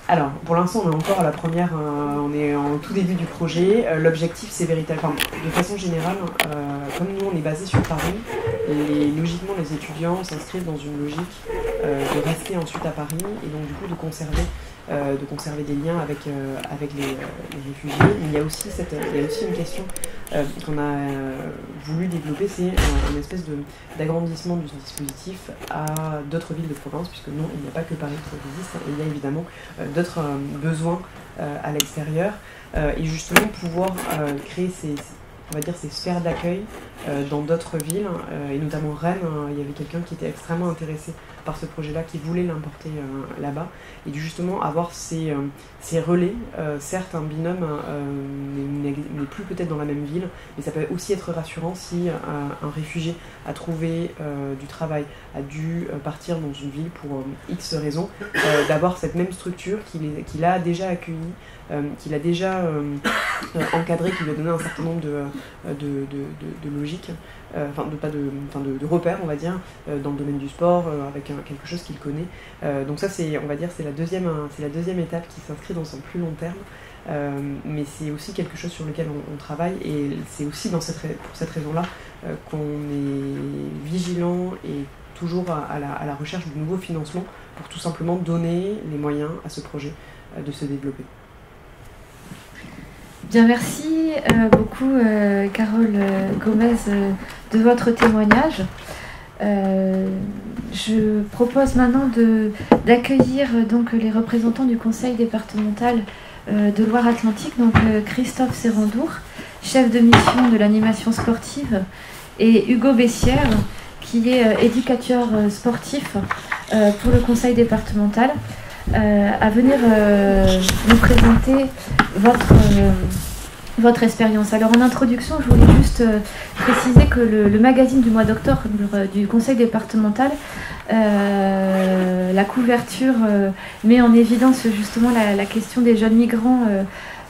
S5: Alors, pour l'instant, on est encore à la première, on est en tout début du projet. L'objectif, c'est véritablement, de façon générale, comme nous, on est basé sur Paris, logiquement, les étudiants s'inscrivent dans une logique de rester ensuite à Paris et donc du coup de conserver des liens avec les réfugiés. Mais il y a aussi une question qu'on a voulu développer, c'est une espèce d'agrandissement du dispositif à d'autres villes de province, puisque non, il n'y a pas que Paris qui existe, il y a évidemment d'autres besoins à l'extérieur, et justement pouvoir créer ces sphères d'accueil dans d'autres villes, et notamment Rennes. Il y avait quelqu'un qui était extrêmement intéressé par ce projet-là, qui voulait l'importer là-bas, et justement avoir ces relais. Certes, un binôme n'est plus peut-être dans la même ville, mais ça peut aussi être rassurant si un réfugié a trouvé du travail, a dû partir dans une ville pour X raisons, d'avoir cette même structure qu'il a déjà accueillie, qu'il a déjà encadré, qui lui a donné un certain nombre de logiques, de repères, on va dire, dans le domaine du sport, avec quelque chose qu'il connaît. Donc ça, c'est la deuxième étape qui s'inscrit dans son plus long terme. Mais c'est aussi quelque chose sur lequel on travaille, et c'est aussi pour cette raison-là qu'on est vigilant et toujours à la recherche de nouveaux financements pour tout simplement donner les moyens à ce projet de se développer.
S1: Bien, merci beaucoup Carole Gomez de votre témoignage. Je propose maintenant d'accueillir donc les représentants du conseil départemental de Loire-Atlantique, donc Christophe Serrandour, chef de mission de l'animation sportive, et Hugo Bessière, qui est éducateur sportif pour le conseil départemental, à venir nous présenter votre expérience. Alors en introduction, je voulais juste préciser que le magazine du mois d'octobre du conseil départemental, la couverture met en évidence justement la question des jeunes migrants,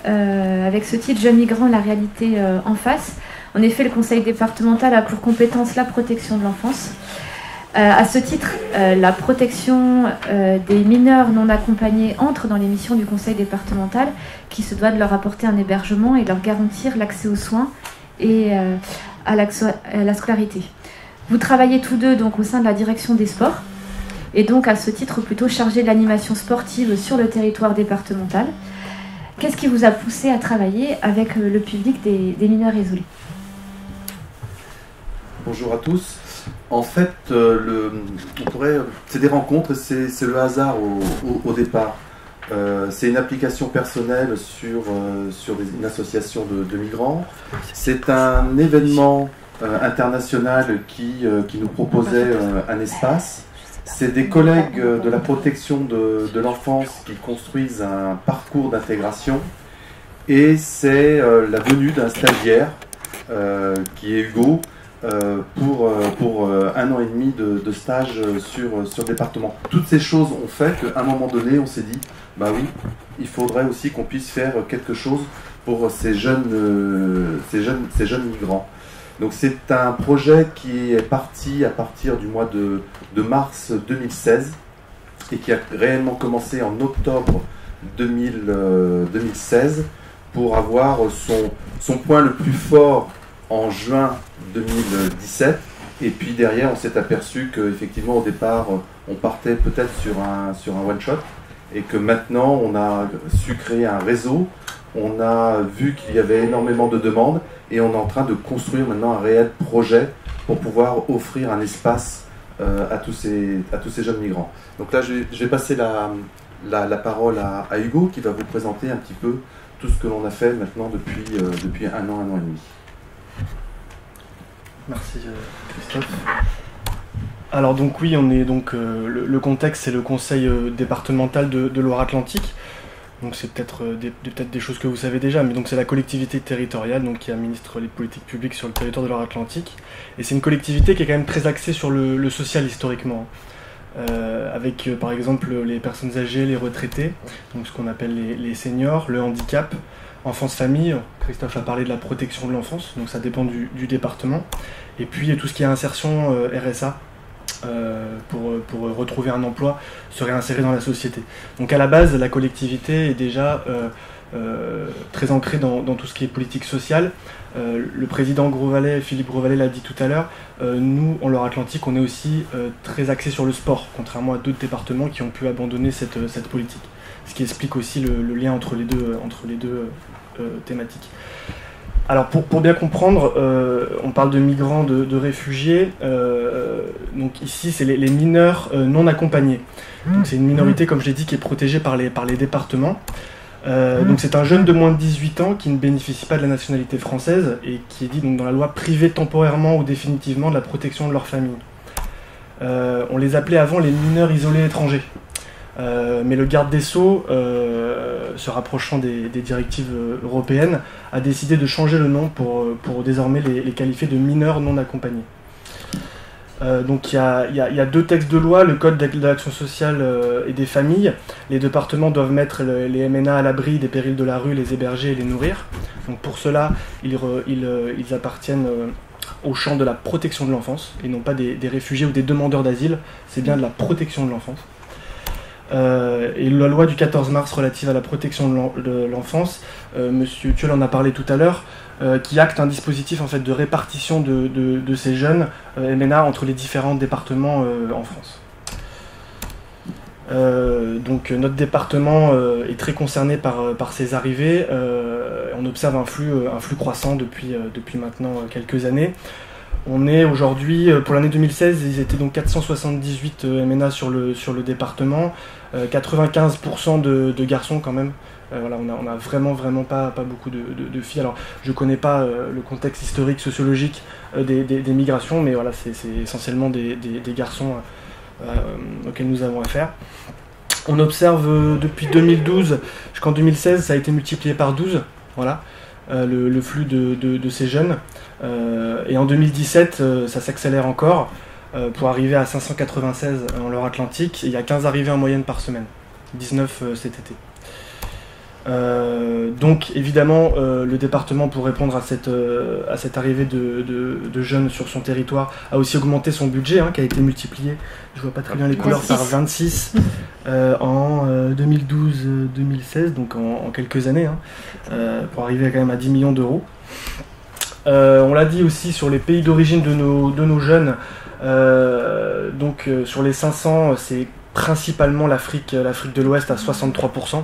S1: avec ce titre « Jeunes migrants, la réalité en face ». En effet, le conseil départemental a pour compétence la protection de l'enfance. À ce titre, la protection des mineurs non accompagnés entre dans les missions du conseil départemental qui se doit de leur apporter un hébergement et de leur garantir l'accès aux soins et à la scolarité. Vous travaillez tous deux donc au sein de la direction des sports et donc à ce titre plutôt chargé de l'animation sportive sur le territoire départemental. Qu'est-ce qui vous a poussé à travailler avec le public des mineurs isolés?
S9: Bonjour à tous. En fait, c'est des rencontres, c'est le hasard au départ. C'est une application personnelle sur une association de migrants. C'est un événement international qui nous proposait un espace. C'est des collègues de la protection de l'enfance qui construisent un parcours d'intégration. Et c'est la venue d'un stagiaire qui est Hugo, pour 1 an et demi de stage sur le département. Toutes ces choses ont fait qu'à un moment donné, on s'est dit, bah oui, il faudrait aussi qu'on puisse faire quelque chose pour ces jeunes migrants. Donc c'est un projet qui est parti à partir du mois de mars 2016 et qui a réellement commencé en octobre 2016 pour avoir son point le plus fort en juin 2017, et puis derrière on s'est aperçu qu'effectivement au départ on partait peut-être sur un one-shot, et que maintenant on a su créer un réseau, on a vu qu'il y avait énormément de demandes, et on est en train de construire maintenant un réel projet pour pouvoir offrir un espace à tous ces jeunes migrants. Donc là je vais passer la parole à Hugo qui va vous présenter un petit peu tout ce que l'on a fait maintenant depuis 1 an et demi.
S10: Merci Christophe. Alors donc oui, on est donc le contexte, c'est le conseil départemental de Loire-Atlantique. Donc c'est peut-être des choses que vous savez déjà, mais donc c'est la collectivité territoriale donc qui administre les politiques publiques sur le territoire de Loire-Atlantique. Et c'est une collectivité qui est quand même très axée sur le social historiquement, avec par exemple les personnes âgées, les retraités, donc ce qu'on appelle les seniors, le handicap, enfance-famille. Christophe a parlé de la protection de l'enfance, donc ça dépend du département. Et puis tout ce qui est insertion RSA, pour retrouver un emploi, se réinsérer dans la société. Donc à la base, la collectivité est déjà très ancrée dans tout ce qui est politique sociale. Le président Philippe Grosvalet l'a dit tout à l'heure, nous, en Loire-Atlantique, on est aussi très axé sur le sport, contrairement à d'autres départements qui ont pu abandonner cette politique. Ce qui explique aussi le lien entre les deux thématiques. Alors pour bien comprendre, on parle de migrants, de réfugiés, donc ici c'est les mineurs non accompagnés. Donc c'est une minorité, comme je l'ai dit, qui est protégée par les départements. Donc c'est un jeune de moins de 18 ans qui ne bénéficie pas de la nationalité française et qui est dit donc dans la loi privé temporairement ou définitivement de la protection de leur famille. On les appelait avant les mineurs isolés étrangers. Mais le garde des Sceaux, se rapprochant des directives européennes, a décidé de changer le nom pour désormais les qualifier de mineurs non accompagnés. Donc il y a 2 textes de loi, le Code de l'action sociale et des familles. Les départements doivent mettre les MNA à l'abri des périls de la rue, les héberger et les nourrir. Donc pour cela, ils appartiennent au champ de la protection de l'enfance, et non pas des réfugiés ou des demandeurs d'asile, c'est bien de la protection de l'enfance. Et la loi du 14 mars relative à la protection de l'enfance, Monsieur Thuel en a parlé tout à l'heure, qui acte un dispositif en fait de répartition de ces jeunes MNA entre les différents départements en France. Donc notre département est très concerné par ces arrivées. On observe un flux croissant depuis maintenant quelques années. On est aujourd'hui, pour l'année 2016, ils étaient donc 478 MNA sur le département, 95% de garçons quand même. Voilà, on a vraiment pas beaucoup de filles. Alors je connais pas le contexte historique, sociologique des migrations, mais voilà, c'est essentiellement des garçons auxquels nous avons affaire. On observe depuis 2012 jusqu'en 2016, ça a été multiplié par 12, voilà, le flux de ces jeunes. Et en 2017, ça s'accélère encore pour arriver à 596 en Loire-Atlantique. Il y a 15 arrivées en moyenne par semaine, 19 cet été. Donc évidemment, le département, pour répondre à cette arrivée de jeunes sur son territoire, a aussi augmenté son budget, qui a été multiplié, je vois pas très bien les couleurs, par 26 en 2012-2016, donc en quelques années, pour arriver quand même à 10 millions d'euros. On l'a dit aussi sur les pays d'origine de nos jeunes, donc sur les 500, c'est principalement l'Afrique de l'Ouest à 63%.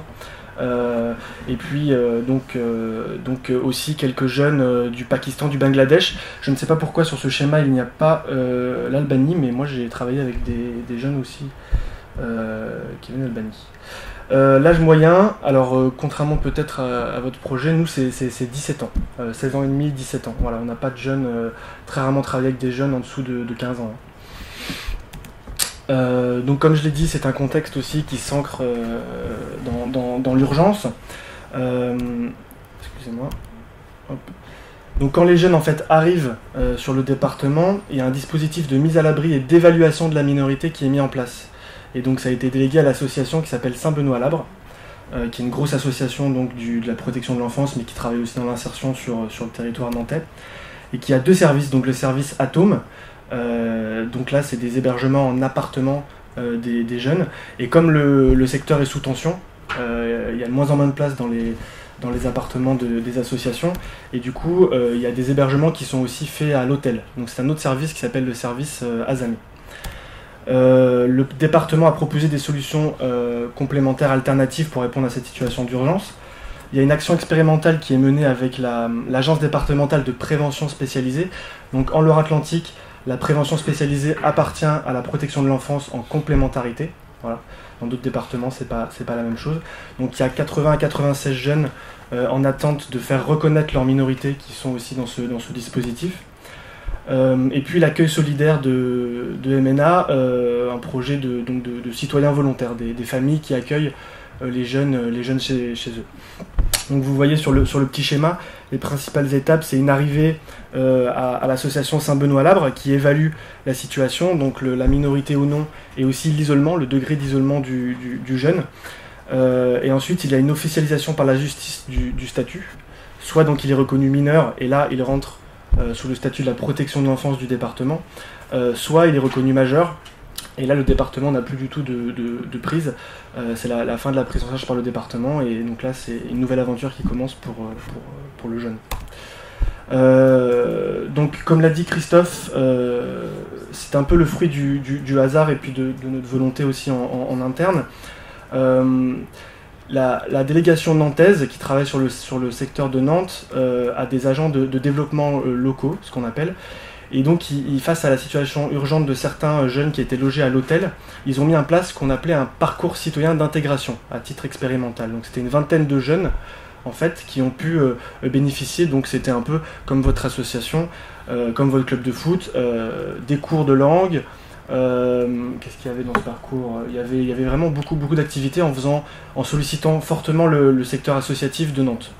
S10: Et puis donc aussi quelques jeunes du Pakistan, du Bangladesh. Je ne sais pas pourquoi sur ce schéma il n'y a pas l'Albanie, mais moi j'ai travaillé avec des jeunes aussi qui viennent d'Albanie. L'âge moyen, alors contrairement peut-être à votre projet, nous c'est 17 ans, 16 ans et demi, 17 ans. Voilà, on n'a pas de jeunes, très rarement travaillé avec des jeunes en dessous de 15 ans. Donc comme je l'ai dit, c'est un contexte aussi qui s'ancre dans l'urgence. Excusez-moi. Hop. Donc quand les jeunes en fait arrivent sur le département, il y a un dispositif de mise à l'abri et d'évaluation de la minorité qui est mis en place. Et donc ça a été délégué à l'association qui s'appelle Saint-Benoît-Labre, qui est une grosse association donc, de la protection de l'enfance, mais qui travaille aussi dans l'insertion sur le territoire nantais, et qui a 2 services, donc le service Atome. Donc là c'est des hébergements en appartement des jeunes, et comme le secteur est sous tension, il y a de moins en moins de place dans les appartements des associations, et du coup il y a des hébergements qui sont aussi faits à l'hôtel. Donc c'est un autre service qui s'appelle le service Azami. Le département a proposé des solutions complémentaires alternatives pour répondre à cette situation d'urgence. Il y a une action expérimentale qui est menée avec l'agence départementale de prévention spécialisée. Donc en Loire-Atlantique, la prévention spécialisée appartient à la protection de l'enfance en complémentarité. Voilà. Dans d'autres départements, c'est pas la même chose. Donc il y a 80 à 96 jeunes en attente de faire reconnaître leur minorité qui sont aussi dans ce dispositif. Et puis l'accueil solidaire de MNA, un projet de citoyens volontaires, des familles qui accueillent les jeunes chez eux. Donc vous voyez sur le petit schéma, les principales étapes, c'est une arrivée à l'association Saint-Benoît-Labre qui évalue la situation, donc la minorité ou non, et aussi l'isolement, le degré d'isolement du jeune. Et ensuite, il y a une officialisation par la justice du statut, soit donc il est reconnu mineur, et là il rentre sous le statut de la protection de l'enfance du département, soit il est reconnu majeur, et là le département n'a plus du tout de prise, c'est la fin de la prise en charge par le département, et donc là c'est une nouvelle aventure qui commence pour le jeune. Donc comme l'a dit Christophe, c'est un peu le fruit du hasard et puis de notre volonté aussi en interne. La délégation nantaise qui travaille sur le secteur de Nantes a des agents de développement locaux, ce qu'on appelle, et donc face à la situation urgente de certains jeunes qui étaient logés à l'hôtel, ils ont mis en place ce qu'on appelait un parcours citoyen d'intégration à titre expérimental. Donc c'était une vingtaine de jeunes en fait qui ont pu bénéficier, donc c'était un peu comme votre association, comme votre club de foot, des cours de langue. Qu'est-ce qu'il y avait dans ce parcours ? Il y avait vraiment beaucoup d'activités en sollicitant fortement le secteur associatif de Nantes.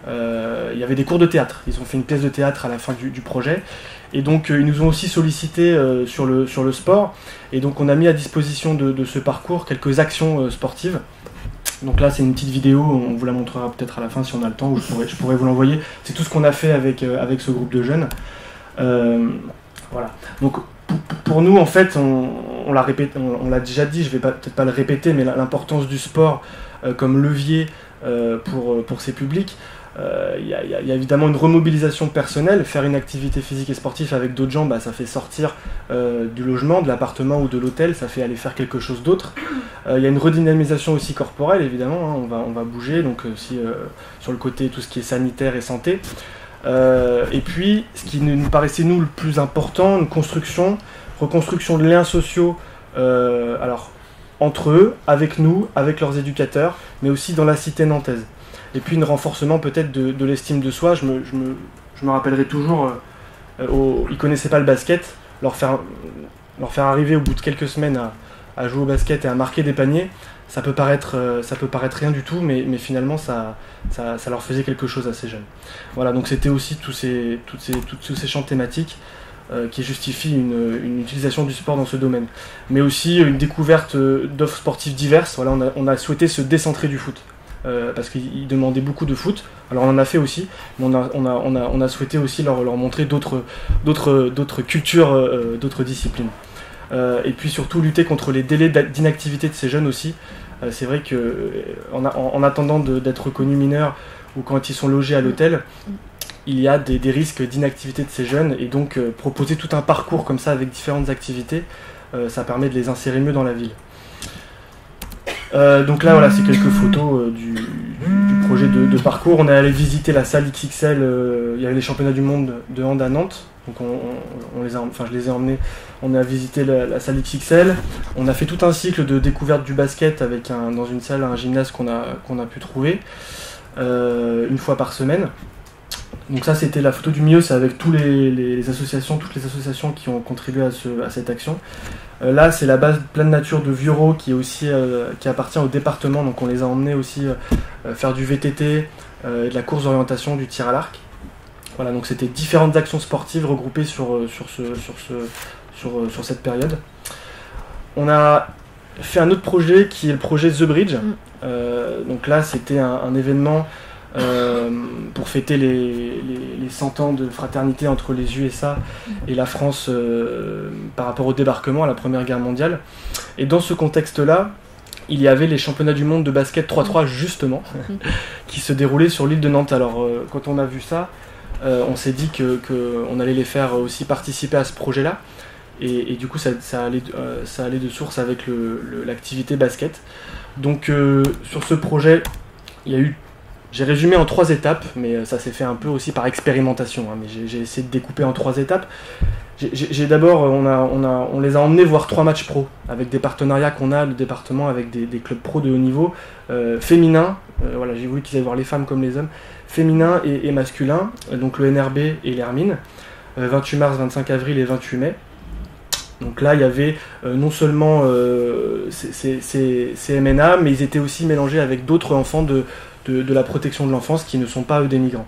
S10: Il y avait des cours de théâtre, ils ont fait une pièce de théâtre à la fin du projet, et donc ils nous ont aussi sollicité sur le sport, et donc on a mis à disposition de ce parcours quelques actions sportives. Donc là c'est une petite vidéo, on vous la montrera peut-être à la fin si on a le temps, ou je pourrais vous l'envoyer. C'est tout ce qu'on a fait avec ce groupe de jeunes. Voilà. Donc pour nous, en fait, on l'a déjà dit, je vais peut-être pas le répéter, mais l'importance du sport comme levier pour ces publics. Il y a évidemment une remobilisation personnelle. Faire une activité physique et sportive avec d'autres gens, ça fait sortir du logement, de l'appartement ou de l'hôtel, ça fait aller faire quelque chose d'autre. Il y a une redynamisation aussi corporelle, évidemment, on va bouger, donc aussi sur le côté tout ce qui est sanitaire et santé. Et puis, ce qui nous paraissait nous le plus important, une reconstruction de liens sociaux, alors entre eux, avec nous, avec leurs éducateurs, mais aussi dans la cité nantaise. Et puis, un renforcement peut-être de l'estime de soi. Je me rappellerai toujours, ils connaissaient pas le basket, leur faire arriver au bout de quelques semaines à jouer au basket et à marquer des paniers. Ça peut paraître rien du tout, mais finalement ça leur faisait quelque chose à ces jeunes. Voilà, donc c'était aussi tous ces champs thématiques qui justifient une utilisation du sport dans ce domaine. Mais aussi une découverte d'offres sportives diverses. Voilà, on a souhaité se décentrer du foot. parce qu'ils demandaient beaucoup de foot. Alors on en a fait aussi, mais on a souhaité aussi leur montrer d'autres cultures, d'autres disciplines. Et puis surtout lutter contre les délais d'inactivité de ces jeunes aussi. C'est vrai qu'en attendant d'être reconnus mineurs ou quand ils sont logés à l'hôtel, il y a des risques d'inactivité de ces jeunes, et donc proposer tout un parcours comme ça avec différentes activités, ça permet de les insérer mieux dans la ville. Donc là voilà, c'est quelques photos du projet de parcours. On est allé visiter la salle XXL, il y avait les championnats du monde de hand à Nantes, donc je les ai emmenés, on a visité la salle XXL, on a fait tout un cycle de découverte du basket avec dans une salle un gymnase qu'on a pu trouver une fois par semaine. Donc ça c'était la photo du milieu, c'est avec toutes les associations qui ont contribué à cette action. Là c'est la base pleine nature de Vieuxroux qui appartient au département, donc on les a emmenés aussi faire du VTT, de la course d'orientation, du tir à l'arc. Voilà, donc c'était différentes actions sportives regroupées sur cette période. On a fait un autre projet qui est le projet The Bridge. Donc là c'était un événement pour fêter les 100 ans de fraternité entre les USA et la France par rapport au débarquement à la Première Guerre mondiale. Et dans ce contexte-là, il y avait les championnats du monde de basket 3-3 justement, qui se déroulaient sur l'île de Nantes. Alors quand on a vu ça, on s'est dit qu'on allait les faire aussi participer à ce projet-là. Et du coup ça allait de source avec l'activité basket. Donc sur ce projet, j'ai résumé en 3 étapes, mais ça s'est fait un peu aussi par expérimentation, hein, mais j'ai essayé de découper en 3 étapes. D'abord, on les a emmenés voir 3 matchs pro, avec des partenariats qu'on a, le département, avec des clubs pro de haut niveau, féminins, voilà, j'ai voulu qu'ils aillent voir les femmes comme les hommes, féminins et masculins, donc le NRB et l'Hermine, 28 mars, 25 avril et 28 mai. Donc là, il y avait non seulement ces MNA, mais ils étaient aussi mélangés avec d'autres enfants de la protection de l'enfance qui ne sont pas eux des migrants.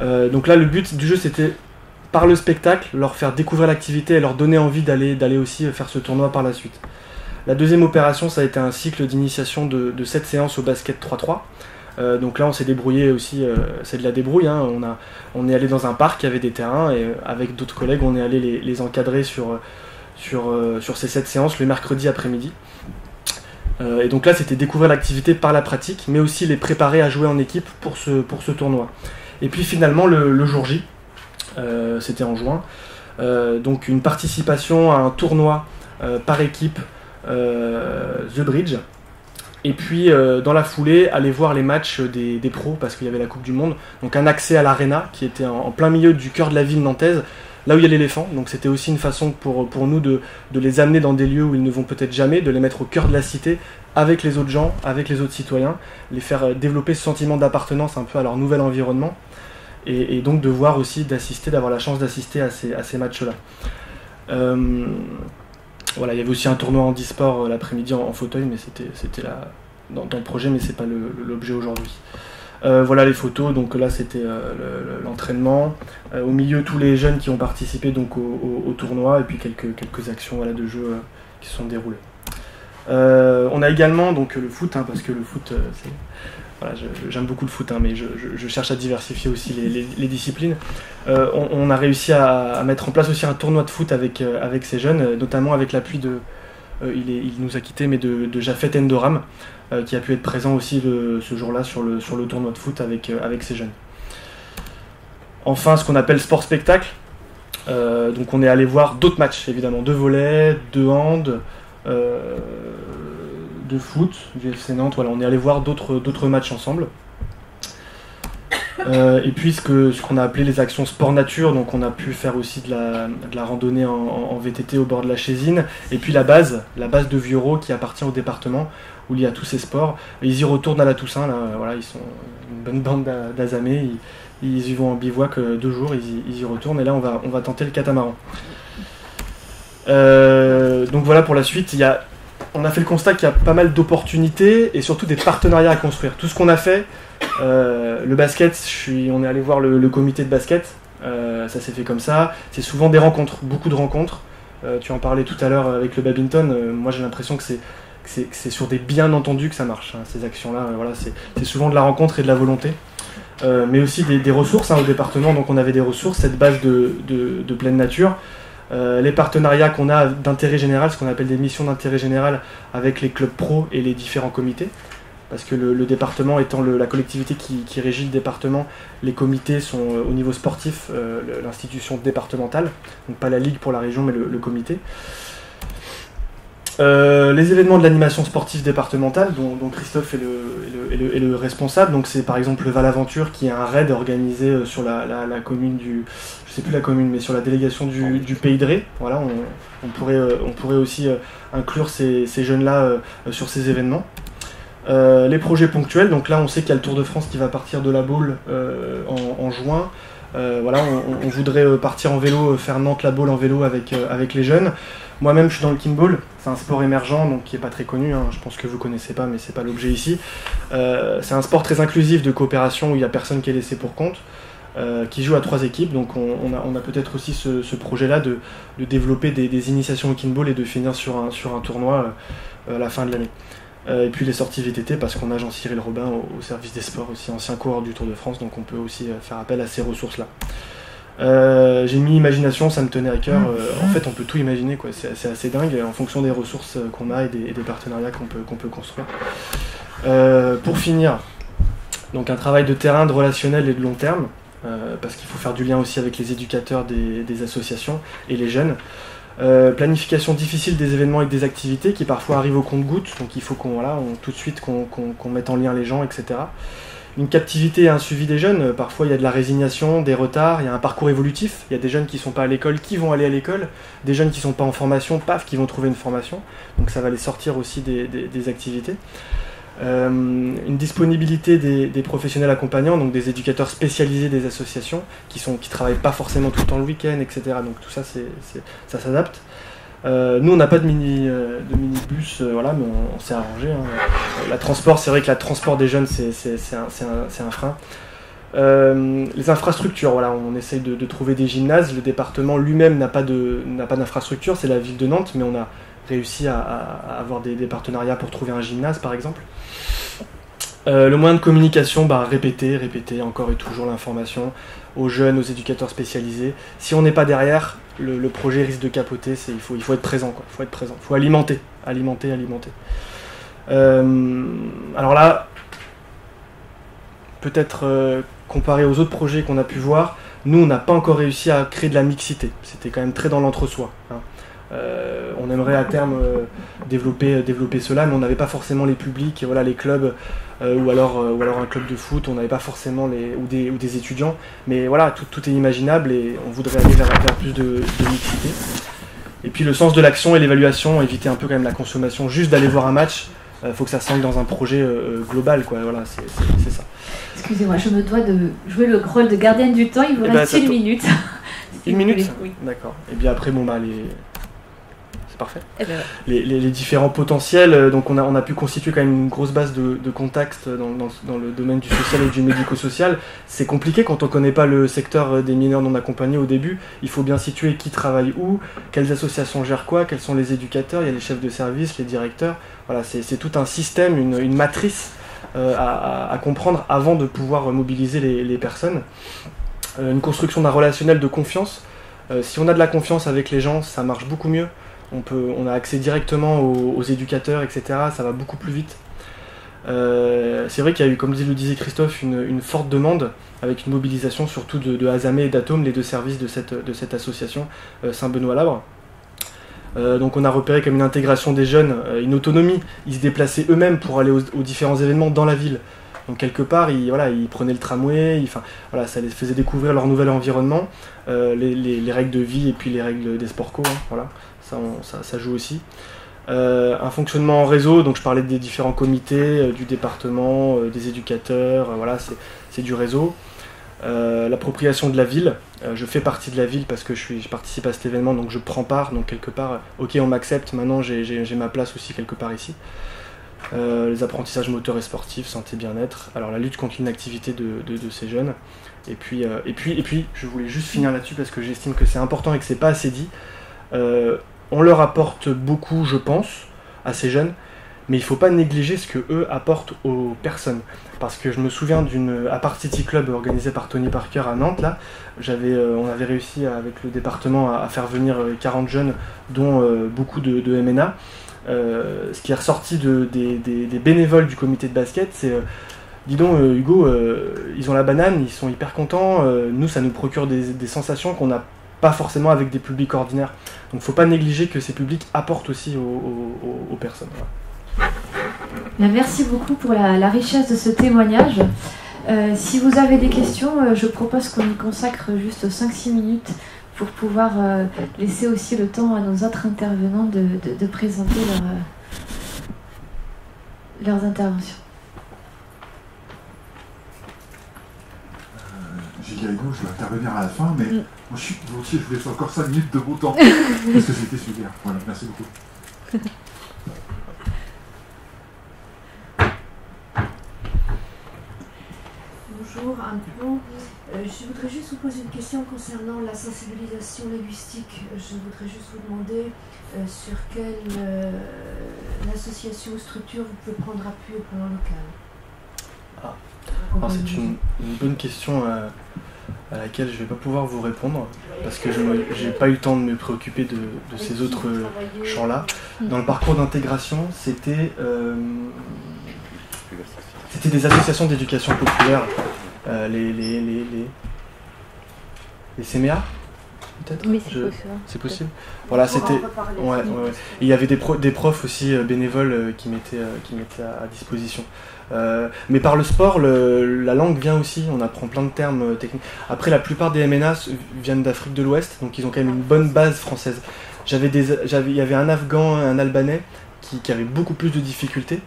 S10: Donc là le but du jeu c'était par le spectacle leur faire découvrir l'activité et leur donner envie d'aller aussi faire ce tournoi par la suite. La deuxième opération ça a été un cycle d'initiation de 7 séances au basket 3-3. Donc là on s'est débrouillé aussi, c'est de la débrouille, hein. On est allé dans un parc, il y avait des terrains et avec d'autres collègues on est allé les encadrer sur ces 7 séances le mercredi après-midi. Et donc là c'était découvrir l'activité par la pratique, mais aussi les préparer à jouer en équipe pour ce tournoi. Et puis finalement le jour J, c'était en juin, donc une participation à un tournoi par équipe, The Bridge, et puis dans la foulée aller voir les matchs des pros parce qu'il y avait la Coupe du Monde, donc un accès à l'Arena qui était en plein milieu du cœur de la ville nantaise, là où il y a l'éléphant, donc c'était aussi une façon pour nous de les amener dans des lieux où ils ne vont peut-être jamais, de les mettre au cœur de la cité, avec les autres gens, avec les autres citoyens, les faire développer ce sentiment d'appartenance un peu à leur nouvel environnement, et donc de voir aussi, d'avoir la chance d'assister à ces matchs-là. Voilà, il y avait aussi un tournoi handisport l'après-midi en fauteuil, mais c'était là dans le projet, mais c'est pas l'objet aujourd'hui. Voilà les photos, donc là c'était l'entraînement, au milieu tous les jeunes qui ont participé donc au tournoi, et puis quelques actions voilà, de jeu qui se sont déroulées. On a également donc le foot, hein, parce que le foot voilà, j'aime beaucoup le foot, hein, mais je cherche à diversifier aussi les disciplines. On a réussi à mettre en place aussi un tournoi de foot avec ces jeunes, notamment avec l'appui il nous a quittés, mais de Jafet Endoram, qui a pu être présent aussi ce jour-là sur le tournoi de foot avec ces jeunes. Enfin, ce qu'on appelle sport-spectacle, donc on est allé voir d'autres matchs, évidemment, de volley, de hand, de foot, du FC Nantes, voilà, on est allé voir d'autres matchs ensemble. Et puis ce qu'on a appelé les actions sport nature, donc on a pu faire aussi de la randonnée en VTT au bord de la Chésine, et puis la base de Vieuxroux qui appartient au département où il y a tous ces sports. Ils y retournent à la Toussaint, là, voilà, ils sont une bonne bande d'Azamés, ils y vont en bivouac 2 jours, ils y retournent, et là on va tenter le catamaran. Donc voilà pour la suite, on a fait le constat qu'il y a pas mal d'opportunités et surtout des partenariats à construire. Tout ce qu'on a fait, le basket, on est allé voir le comité de basket, ça s'est fait comme ça. C'est souvent des rencontres, beaucoup de rencontres. Tu en parlais tout à l'heure avec le badminton. Moi j'ai l'impression que c'est sur des bien entendus que ça marche, hein, ces actions-là. Voilà, c'est souvent de la rencontre et de la volonté. Mais aussi des ressources, hein, au département. Donc on avait des ressources, cette base de pleine nature. Les partenariats qu'on a d'intérêt général, ce qu'on appelle des missions d'intérêt général avec les clubs pro et les différents comités. Parce que le département étant la collectivité qui régit le département, les comités sont au niveau sportif l'institution départementale, donc pas la ligue pour la région mais le comité. Les événements de l'animation sportive départementale, dont Christophe est le responsable, donc c'est par exemple le Val-Aventure qui est un raid organisé sur la commune je sais plus la commune, mais sur la délégation du Pays de Ré. Voilà, on pourrait aussi inclure ces jeunes-là sur ces événements. Les projets ponctuels, donc là on sait qu'il y a le Tour de France qui va partir de la Baule en juin. Voilà, on voudrait partir en vélo, faire Nantes-La Baule en vélo avec les jeunes. Moi-même je suis dans le kinball, c'est un sport émergent donc qui n'est pas très connu, hein. Je pense que vous ne connaissez pas mais c'est pas l'objet ici. C'est un sport très inclusif de coopération où il n'y a personne qui est laissé pour compte, qui joue à 3 équipes, donc on a peut-être aussi ce projet-là de développer des initiations au kinball et de finir sur un tournoi à la fin de l'année. Et puis les sorties VTT parce qu'on a Jean-Cyril Robin au service des sports aussi, ancien coureur du Tour de France, donc on peut aussi faire appel à ces ressources-là. J'ai mis imagination, ça me tenait à cœur. En fait on peut tout imaginer, quoi. C'est assez dingue en fonction des ressources qu'on a et des partenariats qu'on peut construire. Pour finir, donc un travail de terrain, de relationnel et de long terme, parce qu'il faut faire du lien aussi avec les éducateurs des associations et les jeunes. Planification difficile des événements et des activités qui parfois arrivent au compte-gouttes, donc il faut tout de suite qu'on mette en lien les gens, etc. Une captivité et un suivi des jeunes, parfois il y a de la résignation, des retards, il y a un parcours évolutif, il y a des jeunes qui ne sont pas à l'école, qui vont aller à l'école, des jeunes qui ne sont pas en formation, paf, qui vont trouver une formation, donc ça va les sortir aussi des activités. Une disponibilité des professionnels accompagnants, donc des éducateurs spécialisés des associations qui travaillent pas forcément tout le temps le week-end, etc. Donc tout ça, ça s'adapte. Nous, on n'a pas de minibus, voilà, mais on s'est arrangé. Hein. C'est vrai que la transport des jeunes, c'est un frein. Les infrastructures, voilà, on essaye de trouver des gymnases. Le département lui-même n'a pas d'infrastructure, c'est la ville de Nantes, mais on a réussi à avoir des partenariats pour trouver un gymnase, par exemple. Le moyen de communication, répéter encore et toujours l'information aux jeunes, aux éducateurs spécialisés. Si on n'est pas derrière, le projet risque de capoter. Il faut être présent, quoi. Il faut alimenter. Alors là, peut-être comparé aux autres projets qu'on a pu voir, nous on n'a pas encore réussi à créer de la mixité. C'était quand même très dans l'entre-soi, hein. On aimerait à terme développer cela, mais on n'avait pas forcément les publics, voilà, les clubs ou alors un club de foot, on n'avait pas forcément ou des étudiants, mais voilà, tout est imaginable et on voudrait aller vers plus de mixité. Et puis le sens de l'action et l'évaluation, éviter un peu quand même la consommation, juste d'aller voir un match, faut que ça s'ancre dans un projet global, quoi. Voilà, c'est ça.
S1: Excusez-moi, je me dois de jouer le rôle de gardienne du temps, il vous reste 1 minute.
S10: 1 minute ?
S1: Oui.
S10: D'accord. Et bien après, parfait. Les différents potentiels, donc on a pu constituer quand même une grosse base de contacts dans le domaine du social et du médico-social. C'est compliqué quand on ne connaît pas le secteur des mineurs non accompagnés au début. Il faut bien situer qui travaille où, quelles associations gèrent quoi, quels sont les éducateurs, il y a les chefs de service, les directeurs. Voilà, c'est tout un système, une matrice à comprendre avant de pouvoir mobiliser les personnes. Une construction d'un relationnel de confiance. Si on a de la confiance avec les gens, ça marche beaucoup mieux. On a accès directement aux éducateurs, etc. Ça va beaucoup plus vite. C'est vrai qu'il y a eu, comme le disait Christophe, une forte demande avec une mobilisation surtout de Azamé et d'Atome, les deux services de cette association Saint-Benoît-Labre. Donc on a repéré comme une intégration des jeunes, une autonomie. Ils se déplaçaient eux-mêmes pour aller aux différents événements dans la ville. Donc quelque part, ils prenaient le tramway, ça les faisait découvrir leur nouvel environnement, les règles de vie et puis les règles des sports co, hein, voilà. Ça joue aussi. Un fonctionnement en réseau, donc je parlais des différents comités, du département, des éducateurs, voilà, c'est du réseau. L'appropriation de la ville, je fais partie de la ville parce que je participe à cet événement, donc je prends part, donc quelque part, ok, on m'accepte, maintenant j'ai ma place aussi quelque part ici. Les apprentissages moteurs et sportifs, santé, bien-être, alors la lutte contre l'inactivité de ces jeunes, et puis je voulais juste finir là-dessus parce que j'estime que c'est important et que c'est pas assez dit. On leur apporte beaucoup, je pense, à ces jeunes, mais il ne faut pas négliger ce que eux apportent aux personnes. Parce que je me souviens d'une Apart City Club organisée par Tony Parker à Nantes, là, on avait réussi avec le département à faire venir 40 jeunes, dont beaucoup de MNA. Ce qui est ressorti des bénévoles du comité de basket, c'est dis donc Hugo, ils ont la banane, ils sont hyper contents, nous ça nous procure des sensations qu'on n'a pas forcément avec des publics ordinaires. Donc il ne faut pas négliger que ces publics apportent aussi aux personnes. Voilà.
S1: Bien, merci beaucoup pour la richesse de ce témoignage. Si vous avez des questions, je propose qu'on y consacre juste 5-6 minutes pour pouvoir laisser aussi le temps à nos autres intervenants de présenter leurs interventions.
S11: Gilles Hugo, je vais intervenir à la fin, mais moi je vous laisse encore 5 minutes de beau temps, parce que c'était super. Voilà, merci beaucoup.
S12: Bonjour, Anne. Je voudrais juste vous poser une question concernant la sensibilisation linguistique. Je voudrais juste vous demander sur quelle association ou structure vous pouvez prendre appui au plan local.
S10: Alors c'est une bonne question à laquelle je ne vais pas pouvoir vous répondre, parce que je n'ai pas eu le temps de me préoccuper de ces autres champs-là. Dans le parcours d'intégration, c'était des associations d'éducation populaire, les CMA, peut-être.
S1: Oui,
S10: c'est possible. Voilà, c'était. Ouais. Il y avait des profs aussi bénévoles qui mettaient à disposition. Mais par le sport, la langue vient aussi. On apprend plein de termes techniques. Après, la plupart des MNA viennent d'Afrique de l'Ouest, donc ils ont quand même une bonne base française. Il y avait un Afghan, un Albanais qui avaient beaucoup plus de difficultés.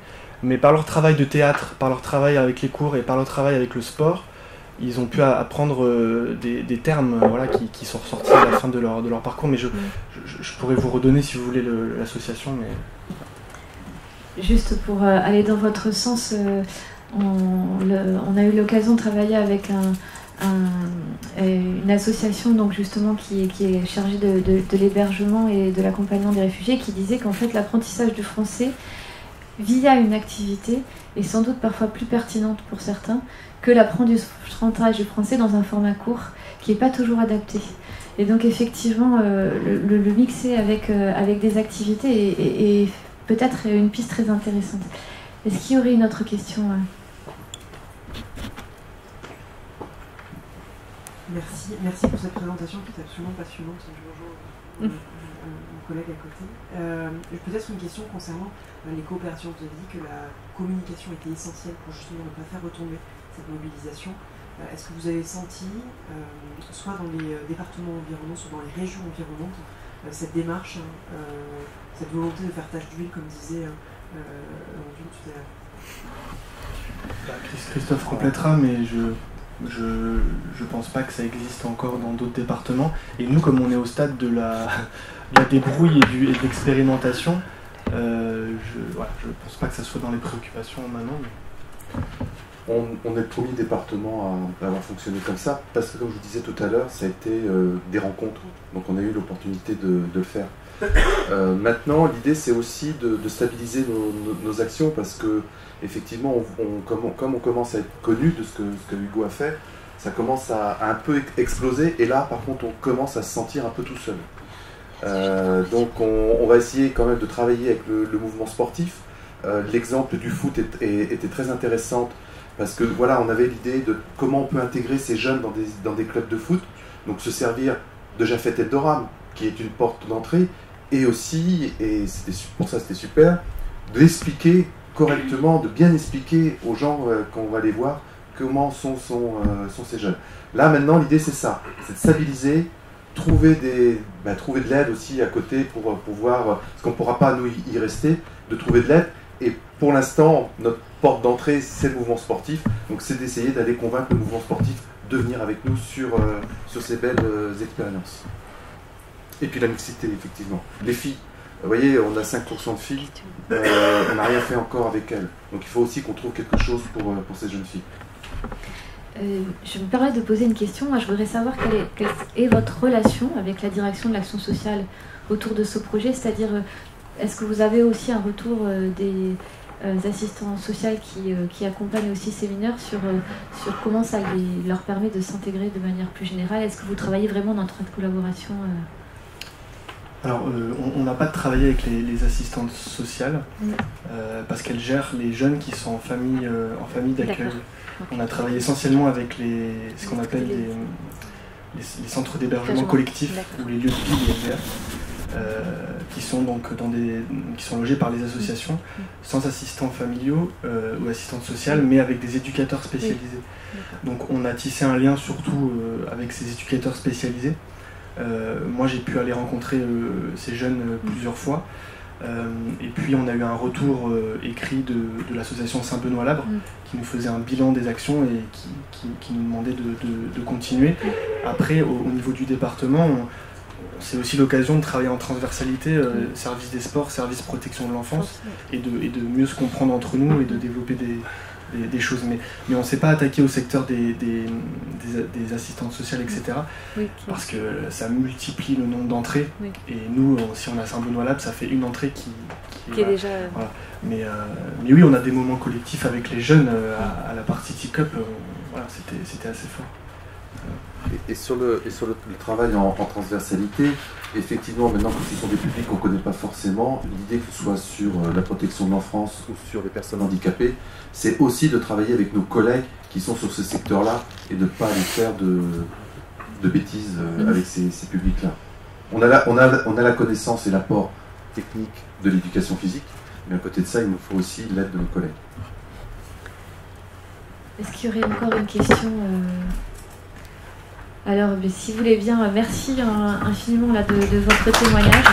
S10: Mais par leur travail de théâtre, par leur travail avec les cours et par leur travail avec le sport, ils ont pu apprendre des termes qui sont ressortis à la fin de leur parcours. Mais je pourrais vous redonner, si vous voulez, l'association. Mais...
S1: Juste pour aller dans votre sens, on a eu l'occasion de travailler avec une association donc justement qui est chargée de l'hébergement et de l'accompagnement des réfugiés, qui disait qu'en fait l'apprentissage du français via une activité est sans doute parfois plus pertinente pour certains que l'apprentissage du français dans un format court qui n'est pas toujours adapté. Et donc effectivement, le mixer avec des activités est peut-être une piste très intéressante. Est-ce qu'il y aurait une autre question?
S5: Merci pour cette présentation qui est absolument passionnante. Je rejoins mon collègue à côté. Peut-être une question concernant les coopérations. Vous avez dit que la communication était essentielle pour justement ne pas faire retomber cette mobilisation. Est-ce que vous avez senti, soit dans les départements environnants, soit dans les régions environnantes, cette démarche, cette volonté de faire tache d'huile, comme disait Landune tout à l'heure?
S10: Christophe complétera, mais je pense pas que ça existe encore dans d'autres départements. Et nous, comme on est au stade de la débrouille et de l'expérimentation, je pense pas que ça soit dans les préoccupations maintenant. Mais...
S9: On est le premier département à avoir fonctionné comme ça, parce que comme je vous disais tout à l'heure, ça a été des rencontres, donc on a eu l'opportunité de le faire. Maintenant, l'idée c'est aussi de stabiliser nos actions, parce que effectivement, comme on commence à être connu de ce que Hugo a fait, ça commence à un peu exploser, et là par contre on commence à se sentir un peu tout seul. Donc on va essayer quand même de travailler avec le mouvement sportif. L'exemple du foot était très intéressant, parce que voilà, on avait l'idée de comment on peut intégrer ces jeunes dans des clubs de foot, donc se servir de Jafet El Doram, qui est une porte d'entrée, et aussi, et pour ça c'était super, de l'expliquer correctement, de bien expliquer aux gens quand on va les voir comment sont ces jeunes. Là maintenant l'idée c'est ça, c'est de stabiliser, trouver de l'aide aussi à côté pour pouvoir, parce qu'on ne pourra pas nous y rester, de trouver de l'aide. Et pour l'instant, notre porte d'entrée, c'est le mouvement sportif. Donc c'est d'essayer d'aller convaincre le mouvement sportif de venir avec nous sur ces belles expériences. Et puis la mixité, effectivement. Les filles, vous voyez, on a 5% de filles, on n'a rien fait encore avec elles. Donc il faut aussi qu'on trouve quelque chose pour ces jeunes filles.
S1: Je me permets de poser une question. Moi, je voudrais savoir quelle est votre relation avec la direction de l'action sociale autour de ce projet, c'est-à-dire est-ce que vous avez aussi un retour des assistants sociaux qui accompagnent aussi ces mineurs sur comment ça leur permet de s'intégrer de manière plus générale? Est-ce que vous travaillez vraiment dans notre collaboration
S10: Alors, on n'a pas travaillé avec les assistantes sociales parce qu'elles gèrent les jeunes qui sont en famille d'accueil. On a travaillé essentiellement avec ce qu'on appelle les centres d'hébergement collectif ou les lieux de vie des LDR, qui sont donc qui sont logés par les associations sans assistants familiaux ou assistantes sociales, mais avec des éducateurs spécialisés. Donc on a tissé un lien surtout avec ces éducateurs spécialisés. Moi j'ai pu aller rencontrer ces jeunes plusieurs fois. Et puis on a eu un retour écrit de l'association Saint-Benoît-Labre qui nous faisait un bilan des actions et qui nous demandait de continuer. Après, au niveau du département, c'est aussi l'occasion de travailler en transversalité, service des sports, service protection de l'enfance, et de mieux se comprendre entre nous et de développer des choses. Mais on ne s'est pas attaqué au secteur des assistantes sociales, etc. Parce que ça multiplie le nombre d'entrées. Et nous, si on a Saint-Benoît-Labre, ça fait une entrée qui est déjà... Voilà. Mais oui, on a des moments collectifs avec les jeunes à la partie TICUP. Voilà, c'était assez fort.
S9: Et sur le travail en transversalité, effectivement, maintenant que ce sont des publics qu'on ne connaît pas forcément, l'idée que ce soit sur la protection de l'enfance ou sur les personnes handicapées, c'est aussi de travailler avec nos collègues qui sont sur ce secteur-là et de ne pas aller faire de bêtises avec ces publics-là. On a la connaissance et l'apport technique de l'éducation physique, mais à côté de ça, il nous faut aussi l'aide de nos collègues.
S1: Est-ce qu'il y aurait encore une question Alors, si vous voulez bien, merci infiniment là, de votre témoignage.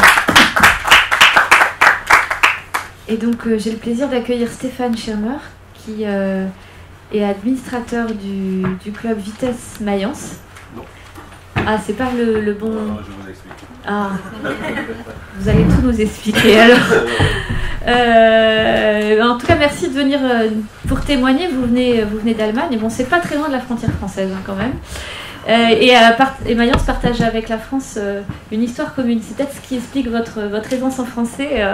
S1: Et donc, j'ai le plaisir d'accueillir Stéphane Schirmer, qui est administrateur du club Vitesse Mayence.
S7: Non.
S1: Ah, c'est pas le bon...
S7: Je vous explique.
S1: Ah, vous allez tout nous expliquer alors. En tout cas, merci de venir pour témoigner. Vous venez d'Allemagne, et bon, c'est pas très loin de la frontière française quand même. Et Mayence partage avec la France une histoire commune. C'est peut-être ce qui explique votre aisance en français.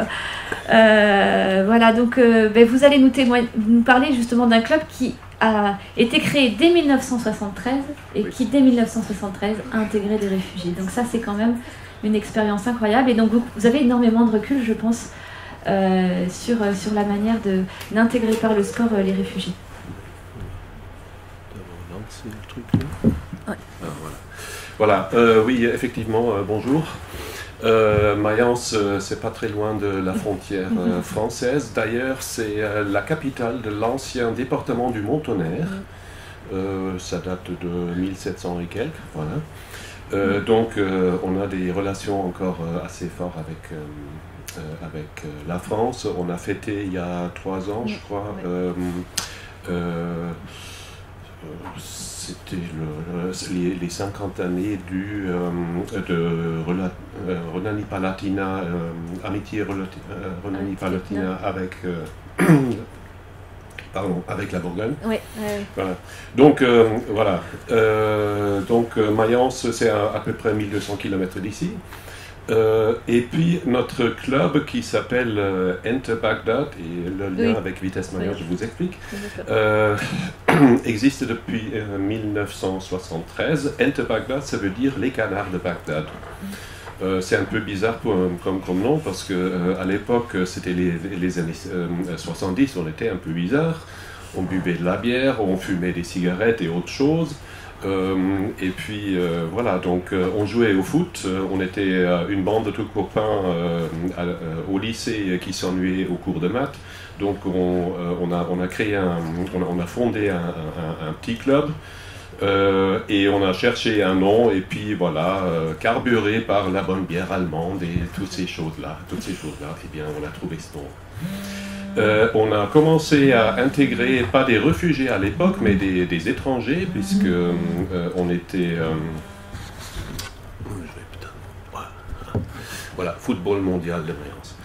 S1: Voilà, donc vous allez nous parler justement d'un club qui a été créé dès 1973 et qui, dès 1973, a intégré des réfugiés. Donc ça, c'est quand même une expérience incroyable. Et donc, vous avez énormément de recul, je pense, sur la manière d'intégrer par le sport les réfugiés.
S13: Voilà, oui, effectivement, bonjour. Mayence, c'est pas très loin de la frontière française. D'ailleurs, c'est la capitale de l'ancien département du Montonnerre. Ça date de 1700 et quelques, voilà. Donc, on a des relations encore assez fortes avec la France. On a fêté il y a 3 ans, je crois. C'était les 50 années de Rhénanie-Palatina, amitié Rhénanie-Palatina avec la Bourgogne. Oui, voilà. Donc, voilà. Donc, Mayence, c'est à peu près 1200 km d'ici. Et puis notre club qui s'appelle Enter Bagdad, et le lien avec Vitesse Mayence, je vous explique, existe depuis 1973. Enter Bagdad, ça veut dire les canards de Bagdad. C'est un peu bizarre comme nom parce qu'à l'époque, c'était les années 70, on était un peu bizarre. On buvait de la bière, on fumait des cigarettes et autre chose. Et puis voilà, donc on jouait au foot, on était une bande de tout copains au lycée qui s'ennuyaient au cours de maths. Donc on a fondé un petit club et on a cherché un nom et puis voilà, carburé par la bonne bière allemande et toutes ces choses-là, et bien on a trouvé ce nom. On a commencé à intégrer, pas des réfugiés à l'époque, mais des étrangers, puisque on était... voilà, football mondial de Mayence.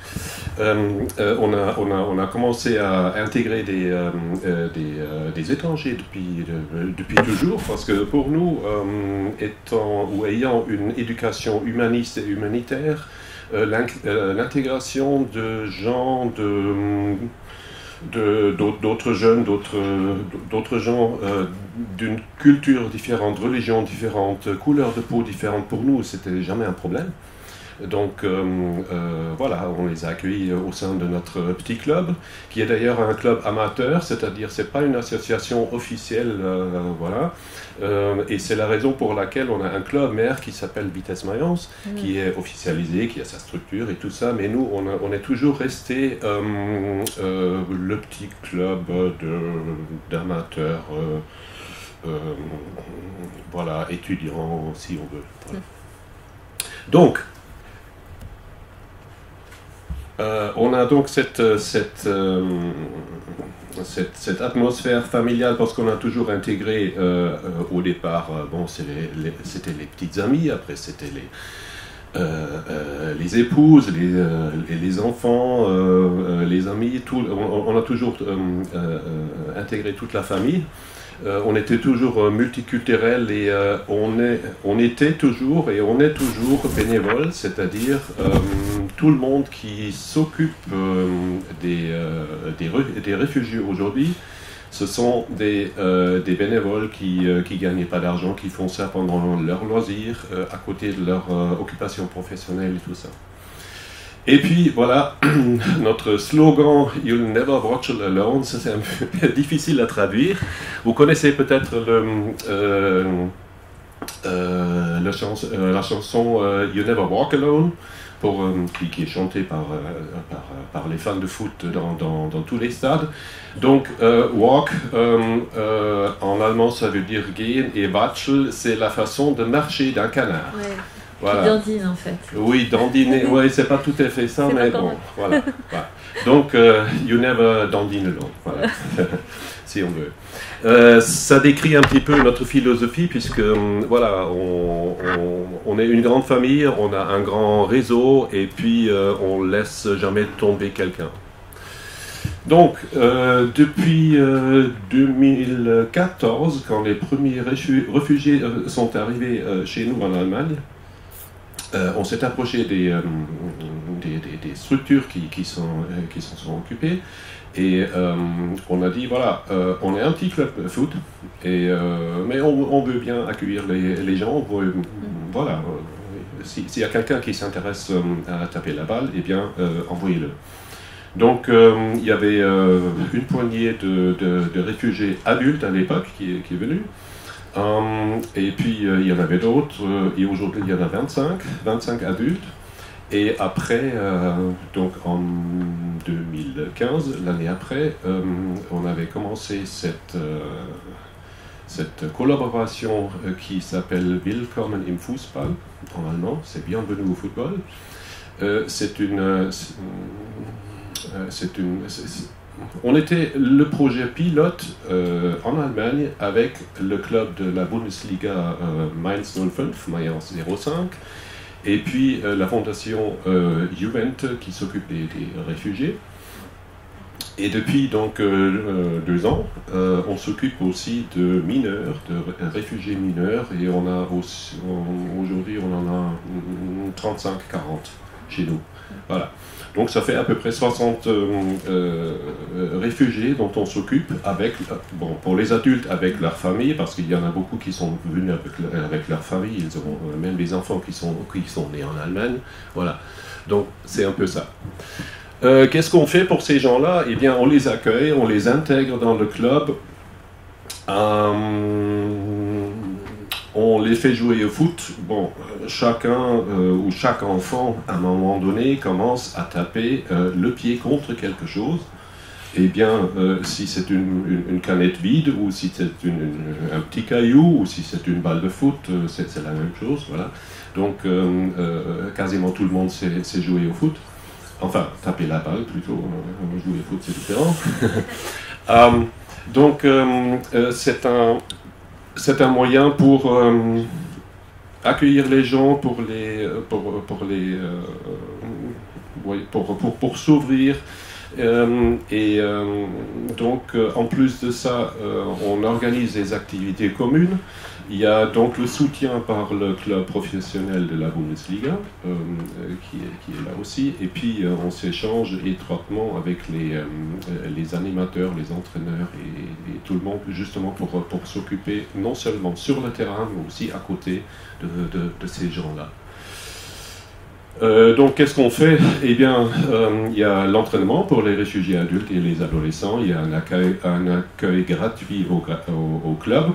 S13: On a commencé à intégrer des étrangers depuis toujours, parce que pour nous, ayant une éducation humaniste et humanitaire, l'intégration de gens d'autres jeunes, d'autres gens d'une culture différente, religion différente, couleur de peau différente, pour nous, c'était jamais un problème. Donc voilà, on les a accueillis au sein de notre petit club, qui est d'ailleurs un club amateur, c'est-à-dire c'est pas une association officielle, voilà. Et c'est la raison pour laquelle on a un club mère qui s'appelle Vitesse Mayence, qui est officialisé, qui a sa structure et tout ça, mais nous on est toujours resté le petit club d'amateurs, voilà, étudiants si on veut. Voilà. Donc, on a donc cette atmosphère familiale parce qu'on a toujours intégré au départ, bon, c'était les petites amies, après c'était les épouses, les enfants, les amis, tout, on a toujours intégré toute la famille. On était toujours multiculturel et on était toujours et on est toujours bénévole, c'est-à-dire tout le monde qui s'occupe des réfugiés aujourd'hui, ce sont des bénévoles qui gagnent pas d'argent, qui font ça pendant leur loisir, à côté de leur occupation professionnelle et tout ça. Et puis voilà, notre slogan « You'll never watch alone », ça c'est un peu difficile à traduire. Vous connaissez peut-être la chanson « You never walk alone », qui est chantée par les fans de foot dans tous les stades. Donc « walk », en allemand ça veut dire « gehen » et « watschel », c'est la façon de marcher d'un canard.
S14: Ouais.
S13: Voilà.
S14: Dandine en fait.
S13: Oui, dandiner, oui, c'est pas tout à fait ça, mais bon, voilà. Donc, you never dandine alone, voilà, si on veut. Ça décrit un petit peu notre philosophie, puisque, voilà, on est une grande famille, on a un grand réseau, et puis on laisse jamais tomber quelqu'un. Donc, depuis 2014, quand les premiers réfugiés sont arrivés chez nous en Allemagne, on s'est approché des structures qui s'en sont occupées et on a dit voilà, on est un petit club de foot mais on veut bien accueillir les gens, voilà, s'il y a quelqu'un qui s'intéresse à taper la balle, eh bien envoyez-le. Donc il y avait une poignée de réfugiés adultes à l'époque qui est venue. Et puis il y en avait d'autres, et aujourd'hui il y en a 25 adultes. Et après, donc en 2015, l'année après, on avait commencé cette collaboration qui s'appelle Willkommen im Fußball, en allemand, c'est bienvenue au football. On était le projet pilote en Allemagne avec le club de la Bundesliga Mainz 05, Mayence 05, et puis la fondation Juvent qui s'occupe des réfugiés. Et depuis donc 2 ans, on s'occupe aussi de mineurs, de réfugiés mineurs, et on a aujourd'hui on en a 35-40 chez nous. Voilà. Donc ça fait à peu près 60 réfugiés dont on s'occupe avec, bon, pour les adultes avec leur famille, parce qu'il y en a beaucoup qui sont venus avec leur famille, ils ont même des enfants qui sont nés en Allemagne, voilà. Donc c'est un peu ça. Qu'est-ce qu'on fait pour ces gens-là? Eh bien on les accueille, on les intègre dans le club, on les fait jouer au foot. Bon, chacun ou chaque enfant, à un moment donné, commence à taper le pied contre quelque chose. Eh bien, si c'est une canette vide, ou si c'est un petit caillou, ou si c'est une balle de foot, c'est la même chose, voilà. Donc, quasiment tout le monde sait jouer au foot. Enfin, taper la balle, plutôt. Jouer au foot, c'est différent. Donc, c'est un moyen pour accueillir les gens, pour s'ouvrir. Donc, en plus de ça, on organise des activités communes. Il y a donc le soutien par le club professionnel de la Bundesliga, qui est là aussi, et puis on s'échange étroitement avec les animateurs, les entraîneurs et tout le monde, justement pour s'occuper non seulement sur le terrain, mais aussi à côté de ces gens-là. Donc qu'est-ce qu'on fait? Eh bien, il y a l'entraînement pour les réfugiés adultes et les adolescents, il y a un accueil gratuit au club.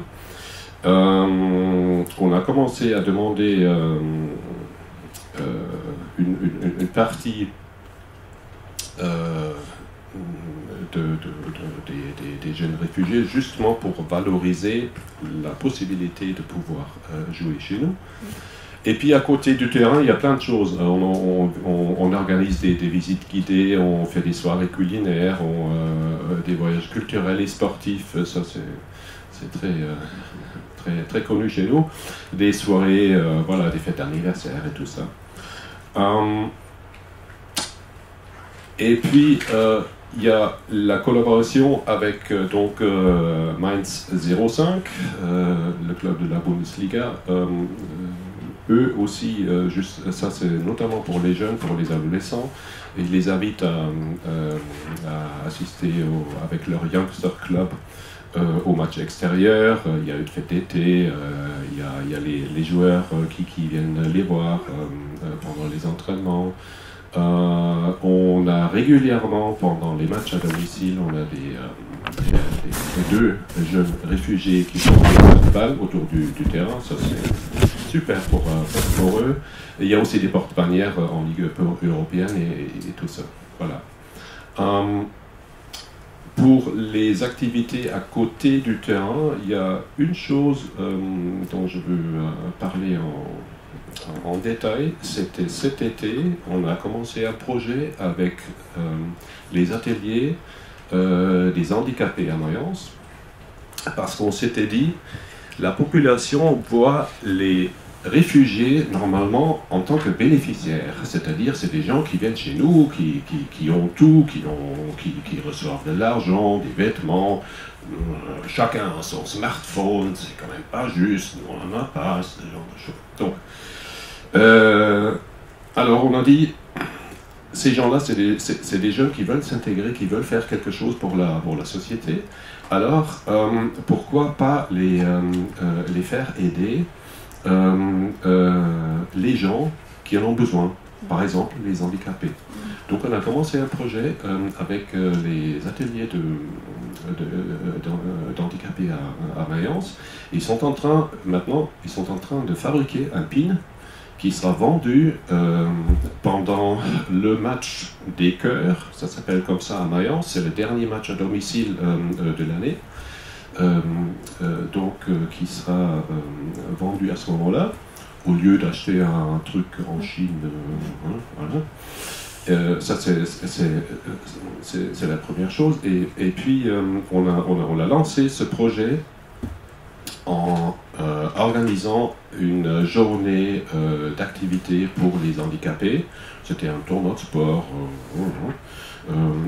S13: On a commencé à demander une partie des jeunes réfugiés, justement pour valoriser la possibilité de pouvoir jouer chez nous. Et puis à côté du terrain, il y a plein de choses. On organise des visites guidées, on fait des soirées culinaires, des voyages culturels et sportifs. Ça, c'est très connu chez nous. Des soirées, voilà, des fêtes d'anniversaire et tout ça. Et puis, il y a la collaboration avec donc Mainz 05, le club de la Bundesliga. Eux aussi, ça c'est notamment pour les jeunes, pour les adolescents, ils les invitent à assister avec leur Youngster Club au match extérieur. Il y a une fête d'été, il y a les joueurs qui viennent les voir pendant les entraînements. On a régulièrement, pendant les matchs à domicile, on a deux jeunes réfugiés qui font des balles autour du terrain. Ça c'est super pour eux. Et il y a aussi des porte-bannières en Ligue européenne et tout ça. Voilà. Pour les activités à côté du terrain, il y a une chose dont je veux parler en détail. C'était cet été, on a commencé un projet avec les ateliers des handicapés à Mayence, parce qu'on s'était dit, la population voit les réfugiés normalement en tant que bénéficiaires, c'est-à-dire c'est des gens qui viennent chez nous, qui ont tout, qui reçoivent de l'argent, des vêtements, chacun a son smartphone, c'est quand même pas juste, nous on n'en a pas, ce genre de choses. Donc, alors on a dit, ces gens-là c'est des jeunes qui veulent s'intégrer, qui veulent faire quelque chose pour la société, alors pourquoi pas les faire aider les gens qui en ont besoin, par exemple les handicapés. Donc on a commencé un projet avec les ateliers d'handicapés à Mayence. Ils sont en train de fabriquer un pin qui sera vendu pendant le match des chœurs, ça s'appelle comme ça à Mayence, c'est le dernier match à domicile de l'année. Qui sera vendu à ce moment-là, au lieu d'acheter un truc en Chine. Voilà. Ça, c'est la première chose. Et puis, on a lancé ce projet en organisant une journée d'activité pour les handicapés. C'était un tournoi de sport.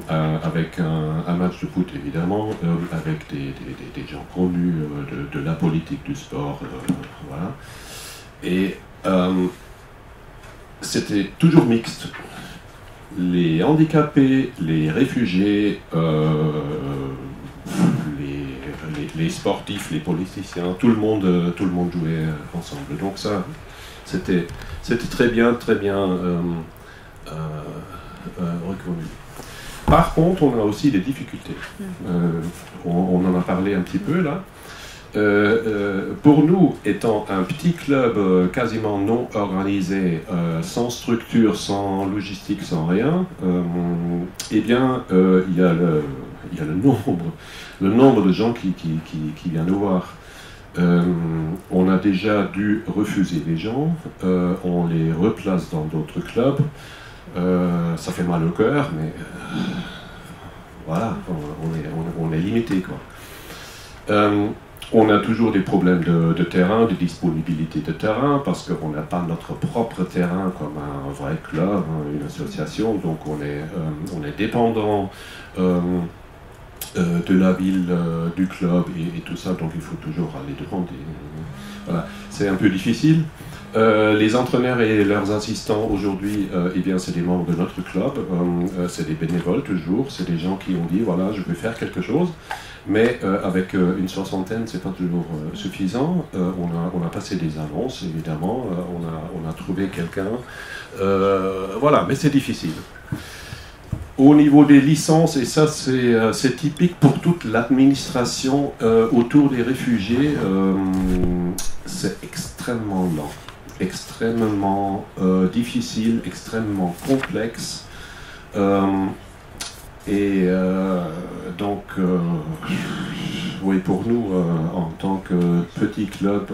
S13: Avec un match de foot évidemment, avec des gens connus de la politique du sport, voilà. Et c'était toujours mixte. Les handicapés, les réfugiés, les sportifs, les politiciens, tout le monde jouait ensemble. Donc ça, c'était très bien reconnu. Par contre, on a aussi des difficultés. On en a parlé un petit peu là. Pour nous, étant un petit club quasiment non organisé, sans structure, sans logistique, sans rien, eh bien, il y a le nombre de gens qui viennent nous voir. On a déjà dû refuser les gens, on les replace dans d'autres clubs. Ça fait mal au cœur, mais voilà, on est limité, quoi. On a toujours des problèmes de terrain, de disponibilité de terrain, parce qu'on n'a pas notre propre terrain comme un vrai club, une association, donc on est dépendant de la ville, du club et tout ça, donc il faut toujours aller demander. Voilà. C'est un peu difficile. Les entraîneurs et leurs assistants aujourd'hui, eh bien, c'est des membres de notre club, c'est des bénévoles toujours, c'est des gens qui ont dit voilà, je veux faire quelque chose, mais avec une soixantaine, c'est pas toujours suffisant. On a passé des annonces, évidemment, on a trouvé quelqu'un, voilà, mais c'est difficile. Au niveau des licences, et ça c'est typique pour toute l'administration autour des réfugiés, c'est extrêmement lent, extrêmement difficile, extrêmement complexe. Donc, oui, pour nous, en tant que petit club,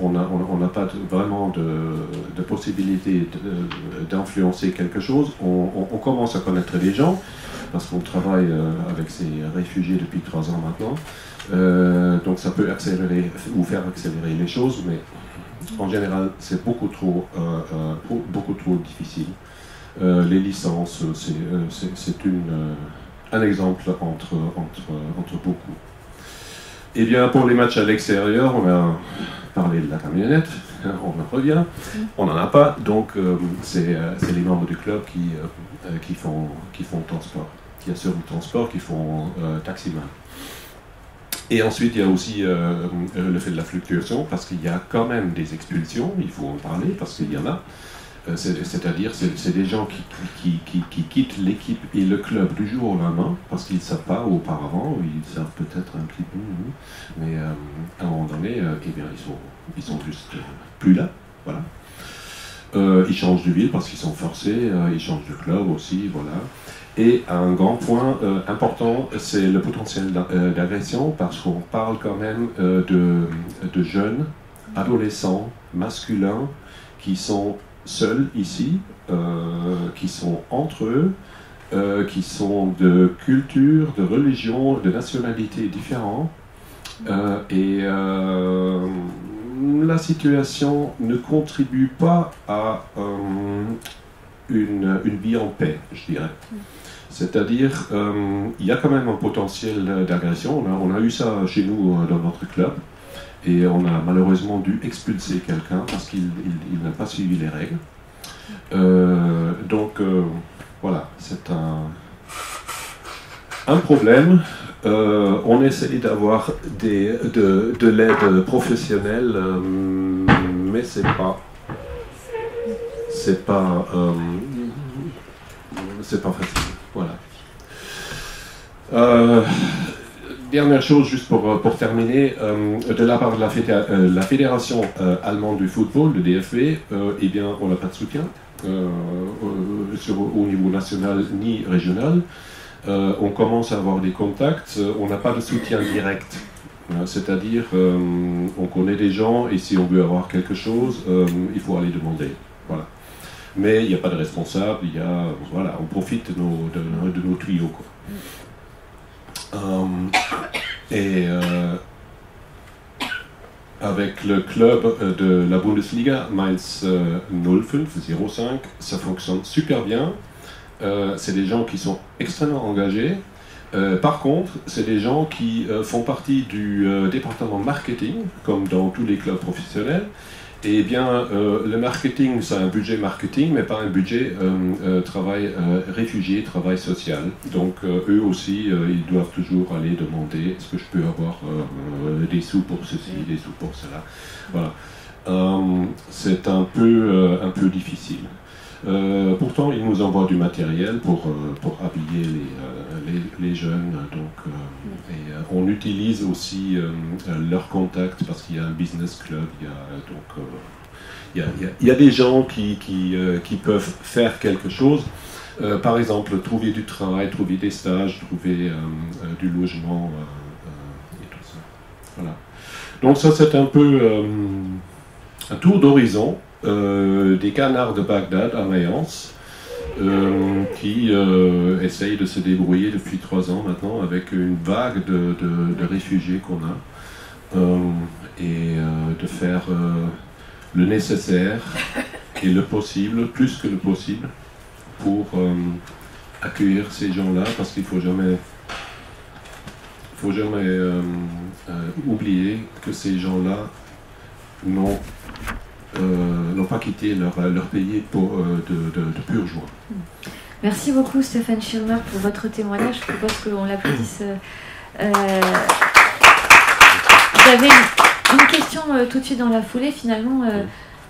S13: on n'a pas vraiment de possibilité d'influencer quelque chose. On commence à connaître les gens, parce qu'on travaille avec ces réfugiés depuis 3 ans maintenant. Donc ça peut accélérer ou faire accélérer les choses, mais en général, c'est beaucoup trop difficile. Les licences, c'est un exemple entre beaucoup. Eh bien, pour les matchs à l'extérieur, on a parlé de la camionnette, on en revient, on n'en a pas, donc c'est les membres du club qui font le transport, qui assurent le transport, qui font taximan. Et ensuite, il y a aussi le fait de la fluctuation, parce qu'il y a quand même des expulsions, il faut en parler, parce qu'il y en a. C'est-à-dire, c'est des gens qui quittent l'équipe et le club du jour au lendemain, parce qu'ils ne savent pas auparavant, ils savent peut-être un petit peu, mais à un moment donné, eh bien, ils sont juste plus là, voilà. Ils changent de ville parce qu'ils sont forcés, ils changent de club aussi, voilà. Et un grand point important, c'est le potentiel d'agression, parce qu'on parle quand même de jeunes, adolescents, masculins, qui sont seuls ici, qui sont entre eux, qui sont de culture, de religion, de nationalité différentes. Et la situation ne contribue pas à une vie en paix, je dirais. C'est-à-dire, il y a quand même un potentiel d'agression. On a eu ça chez nous dans notre club. Et on a malheureusement dû expulser quelqu'un parce qu'il n'a pas suivi les règles. Donc voilà, c'est un problème. On essaie d'avoir de l'aide professionnelle, mais c'est pas facile. Voilà. Dernière chose, juste pour terminer, de la part de la fédération allemande du football, le DFB, eh bien, on n'a pas de soutien au niveau national ni régional. On commence à avoir des contacts, on n'a pas de soutien direct. C'est-à-dire, on connaît des gens et si on veut avoir quelque chose, il faut aller demander. Voilà. Mais il n'y a pas de responsable, voilà, on profite de nos tuyaux, quoi. Avec le club de la Bundesliga, Mainz 05, ça fonctionne super bien. C'est des gens qui sont extrêmement engagés. Par contre, c'est des gens qui font partie du département marketing, comme dans tous les clubs professionnels. Et bien, le marketing, c'est un budget marketing, mais pas un budget travail réfugié, travail social. Donc, eux aussi, ils doivent toujours aller demander est-ce que je peux avoir des sous pour ceci, des sous pour cela. Voilà. C'est un peu difficile. Pourtant, ils nous envoient du matériel pour habiller les jeunes. Donc, et on utilise aussi leurs contacts parce qu'il y a un business club. Il y a des gens qui peuvent faire quelque chose. Par exemple, trouver du travail, trouver des stages, trouver du logement et tout ça. Voilà. Donc ça, c'est un peu un tour d'horizon. Des canards de Bagdad à Mayence qui essayent de se débrouiller depuis 3 ans maintenant avec une vague de réfugiés qu'on a et de faire le nécessaire et le possible, plus que le possible, pour accueillir ces gens-là parce qu'il ne faut jamais faut jamais oublier que ces gens-là n'ont pas quitté leur pays pour de pure joie.
S1: Merci beaucoup Stéphane Schirmer pour votre témoignage. Je propose qu'on l'applaudisse. J'avais une question tout de suite dans la foulée finalement.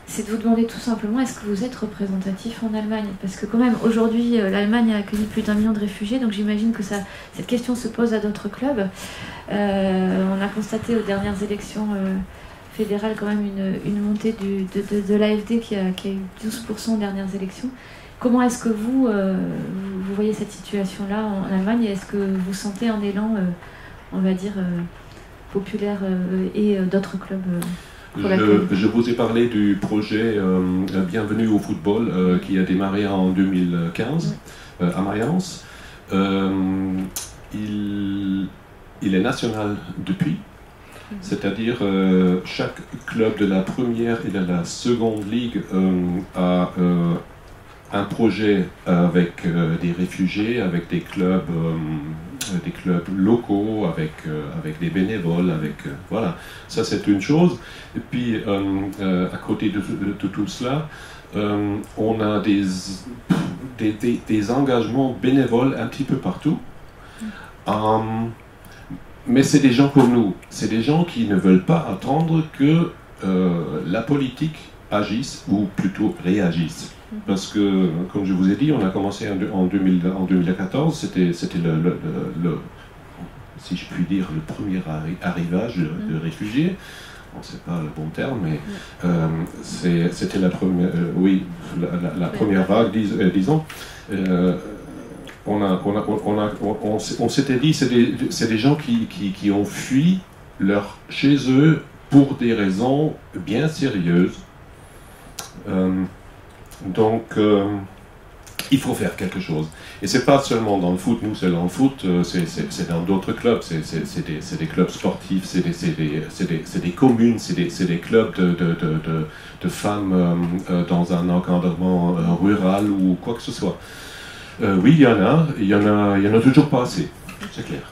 S1: C'est de vous demander tout simplement, est-ce que vous êtes représentatif en Allemagne? Parce que quand même, aujourd'hui, l'Allemagne a accueilli plus d'1 million de réfugiés, donc j'imagine que cette question se pose à d'autres clubs. On a constaté aux dernières élections fédérales quand même une montée de l'AfD qui a eu 12% aux dernières élections. Comment est-ce que vous voyez cette situation-là en Allemagne, et est-ce que vous sentez un élan, on va dire, populaire et d'autres clubs
S13: Je vous ai parlé du projet Bienvenue au football qui a démarré en 2015 à Mayence. Il est national depuis, c'est-à-dire chaque club de la première et de la seconde ligue a un projet avec des réfugiés, avec des clubs locaux, avec des bénévoles, voilà, ça c'est une chose. Et puis à côté de tout cela, on a des engagements bénévoles un petit peu partout. Mais c'est des gens comme nous, c'est des gens qui ne veulent pas attendre que la politique agisse, ou plutôt réagisse. Parce que, comme je vous ai dit, on a commencé en 2014, c'était si je puis dire, le premier arrivage de réfugiés. Bon, c'est pas le bon terme, mais c'était la première, la première vague, disons. On s'était dit, c'est des gens qui ont fui chez eux pour des raisons bien sérieuses. Donc, il faut faire quelque chose. Et c'est pas seulement dans le foot, nous c'est dans le foot, c'est dans d'autres clubs, c'est des clubs sportifs, c'est des communes, c'est des clubs de femmes dans un encadrement rural ou quoi que ce soit. Oui, il y en a toujours pas assez, c'est clair.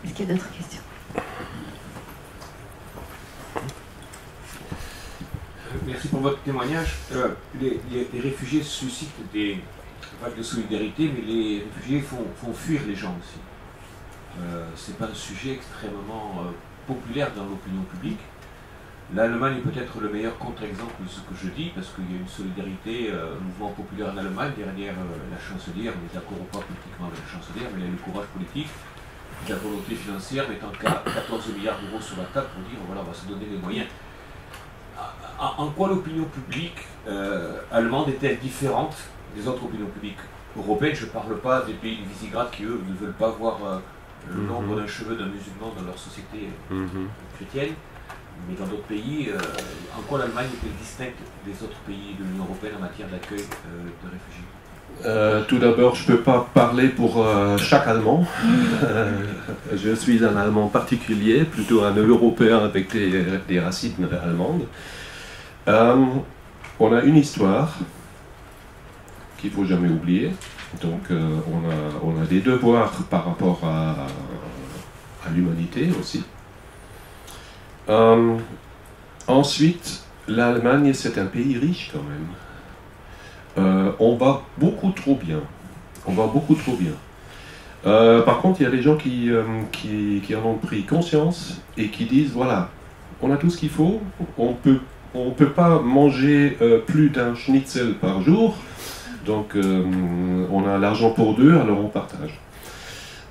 S1: Est-ce qu'il y a d'autres questions?
S2: Merci pour votre témoignage. Les réfugiés suscitent des vagues de solidarité, mais les réfugiés font fuir les gens aussi. C'est pas un sujet extrêmement populaire dans l'opinion publique. L'Allemagne est peut-être le meilleur contre-exemple de ce que je dis, parce qu'il y a une solidarité, un mouvement populaire en Allemagne, derrière la chancelière, on est d'accord ou pas politiquement avec la chancelière, mais il y a le courage politique, la volonté financière, mettant 14 milliards d'euros sur la table pour dire, voilà, on va se donner les moyens. En quoi l'opinion publique allemande est-elle différente des autres opinions publiques européennes? Je ne parle pas des pays de Visegrad qui, eux, ne veulent pas voir l'ombre d'un cheveu d'un musulman dans leur société chrétienne. Mais dans d'autres pays, en quoi l'Allemagne est-elle distincte des autres pays de l'Union européenne en matière d'accueil de réfugiés?
S13: Tout d'abord, je ne peux pas parler pour chaque Allemand. Je suis un Allemand particulier, plutôt un Européen avec des racines allemandes. On a une histoire qu'il ne faut jamais oublier. Donc on a des devoirs par rapport à l'humanité aussi. Ensuite, l'Allemagne, c'est un pays riche quand même. On va beaucoup trop bien. Par contre, il y a des gens qui en ont pris conscience et qui disent, voilà, on a tout ce qu'il faut, on peut pas manger plus d'un schnitzel par jour, donc on a l'argent pour deux, alors on partage.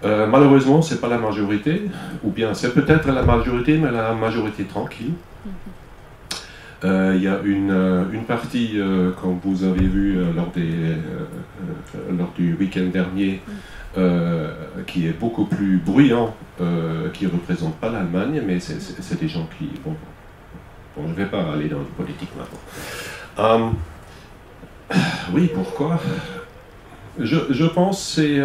S13: Malheureusement, c'est pas la majorité, ou bien c'est peut-être la majorité, mais la majorité tranquille. Il y a une partie, comme vous avez vu lors du week-end dernier, qui est beaucoup plus bruyant, qui ne représente pas l'Allemagne, mais c'est des gens qui... Bon, je ne vais pas aller dans la politique maintenant. Oui, pourquoi? Je pense que c'est...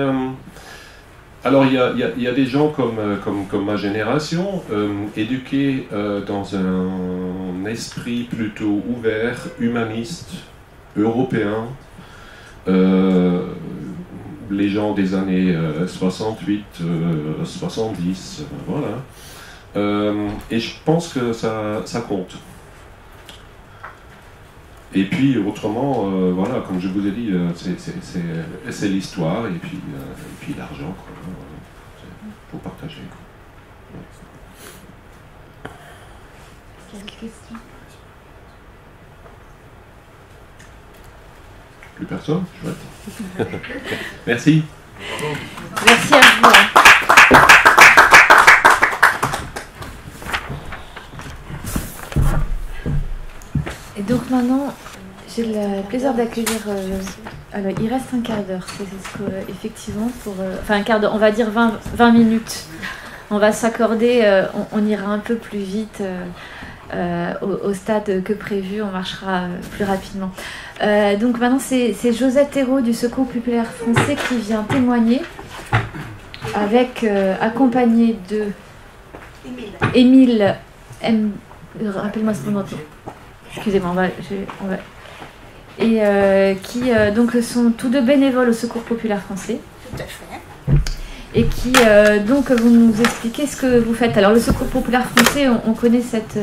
S13: alors, il y a des gens comme ma génération, éduqués dans un esprit plutôt ouvert, humaniste, européen, les gens des années 68, 70, voilà. Et je pense que ça compte. Et puis autrement, voilà, comme je vous ai dit, c'est l'histoire et puis l'argent, pour partager.
S1: Quelques questions?
S13: Plus personne? Chouette. Merci.
S1: Merci à vous. Et donc maintenant, j'ai le plaisir d'accueillir. Alors, il reste un quart d'heure, c'est ce que, effectivement, enfin un quart d'heure, on va dire 20 minutes. On va s'accorder, on ira un peu plus vite au stade que prévu, on marchera plus rapidement. Donc maintenant, c'est Josette Hérault du Secours populaire français qui vient témoigner, accompagnée de Émile M. Rappelle-moi ce nom. Excusez-moi, et qui donc sont tous deux bénévoles au Secours populaire français.
S14: Tout à fait.
S1: Et qui donc vont nous expliquer ce que vous faites. Alors le Secours populaire français, on connaît cette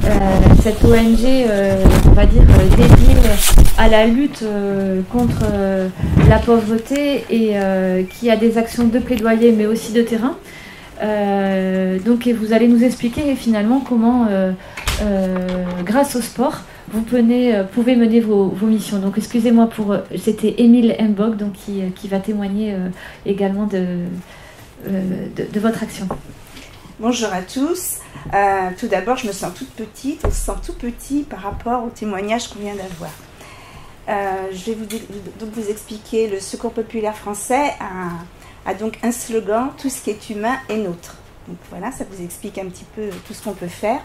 S1: ONG, on va dire, dédiée à la lutte contre la pauvreté et qui a des actions de plaidoyer mais aussi de terrain. Donc et vous allez nous expliquer finalement comment, grâce au sport, vous pouvez mener vos missions. Donc excusez-moi c'était Émile Mbog donc qui va témoigner également de votre action.
S14: Bonjour à tous. Tout d'abord, je me sens toute petite, on se sent tout petit par rapport au témoignage qu'on vient d'avoir. Je vais vous expliquer. Le Secours populaire français a donc un slogan, tout ce qui est humain est nôtre. Donc voilà, ça vous explique un petit peu tout ce qu'on peut faire.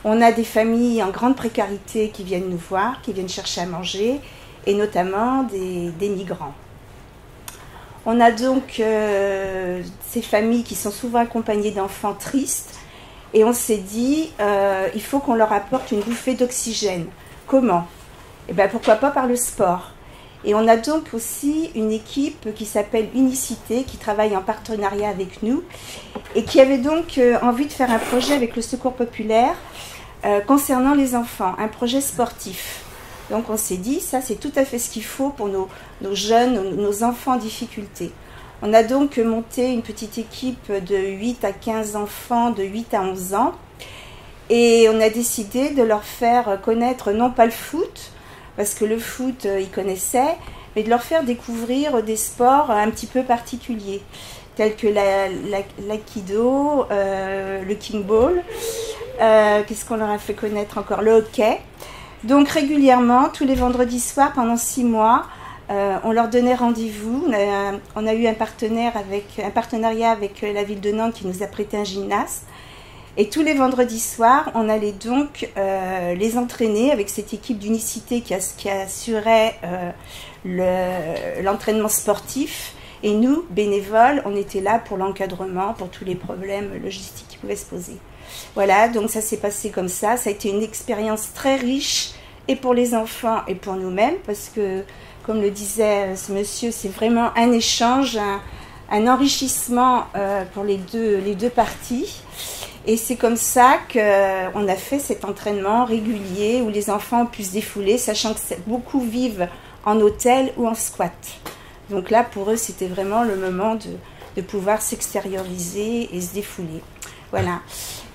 S14: On a des familles en grande précarité qui viennent nous voir, qui viennent chercher à manger, et notamment des migrants. On a donc ces familles qui sont souvent accompagnées d'enfants tristes, et on s'est dit, il faut qu'on leur apporte une bouffée d'oxygène. Comment? Eh bien, pourquoi pas par le sport. Et on a donc aussi une équipe qui s'appelle Unicité, qui travaille en partenariat avec nous, et qui avait donc envie de faire un projet avec le Secours populaire concernant les enfants, un projet sportif. Donc on s'est dit, ça c'est tout à fait ce qu'il faut pour nos jeunes, nos enfants en difficulté. On a donc monté une petite équipe de 8 à 15 enfants de 8 à 11 ans, et on a décidé de leur faire connaître non pas le foot, parce que le foot ils connaissaient, mais de leur faire découvrir des sports un petit peu particuliers, tels que l'aïkido, le kingball, qu'est-ce qu'on leur a fait connaître encore, le hockey. Donc régulièrement, tous les vendredis soirs, pendant 6 mois, on leur donnait rendez-vous. On a eu un partenariat avec la ville de Nantes qui nous a prêté un gymnase. Et tous les vendredis soirs, on allait donc les entraîner avec cette équipe d'Unicité qui assurait l'entraînement sportif. Et nous, bénévoles, on était là pour l'encadrement, pour tous les problèmes logistiques qui pouvaient se poser. Voilà, donc ça s'est passé comme ça. Ça a été une expérience très riche, et pour les enfants et pour nous-mêmes, parce que, comme le disait ce monsieur, c'est vraiment un échange, un enrichissement pour les deux parties. Et c'est comme ça qu'on a fait cet entraînement régulier où les enfants ont pu se défouler, sachant que beaucoup vivent en hôtel ou en squat. Donc là, pour eux, c'était vraiment le moment de pouvoir s'extérioriser et se défouler. Voilà.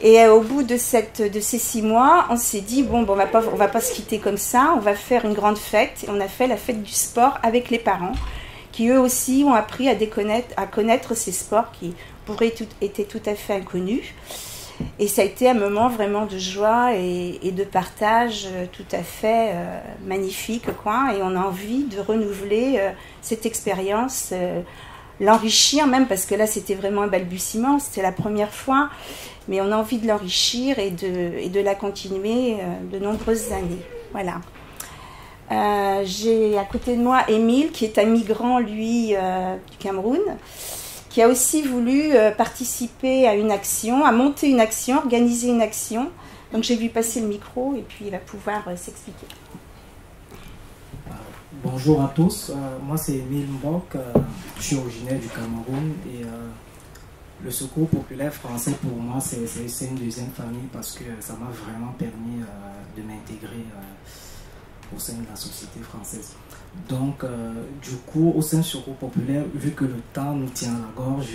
S14: Et au bout de ces 6 mois, on s'est dit, bon, on va pas se quitter comme ça, on va faire une grande fête. Et on a fait la fête du sport avec les parents, qui eux aussi ont appris à connaître ces sports qui pour eux étaient tout à fait inconnus. Et ça a été un moment vraiment de joie et de partage tout à fait magnifique, quoi. Et on a envie de renouveler cette expérience, l'enrichir même, parce que là c'était vraiment un balbutiement, c'était la première fois, mais on a envie de l'enrichir et de la continuer de nombreuses années. Voilà. J'ai à côté de moi Émile, qui est un migrant, lui, du Cameroun, qui a aussi voulu participer à une action, à monter une action, organiser une action. Donc j'ai vu passer le micro et puis il va pouvoir s'expliquer.
S15: Bonjour à tous, moi c'est Emile Mbok, je suis originaire du Cameroun et le Secours populaire français pour moi c'est une deuxième famille parce que ça m'a vraiment permis de m'intégrer au sein de la société française. Donc du coup au sein du Secours populaire, vu que le temps nous tient à la gorge,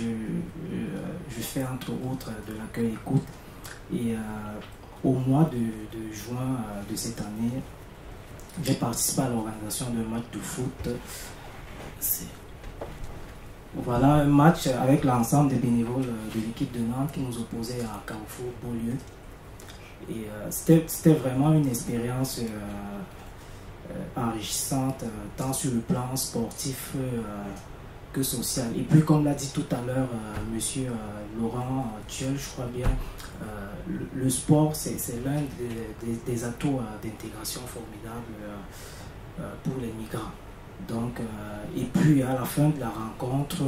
S15: je fais entre autres de l'accueil écoute et au mois de juin de cette année, j'ai participé à l'organisation d'un match de foot. Voilà un match avec l'ensemble des bénévoles de l'équipe de Nantes qui nous opposait à Carrefour Beaulieu. Et c'était vraiment une expérience enrichissante, tant sur le plan sportif que social. Et puis comme l'a dit tout à l'heure monsieur Laurent Thiel, je crois bien, le sport c'est l'un des atouts d'intégration formidable pour les migrants. Donc, et puis à la fin de la rencontre,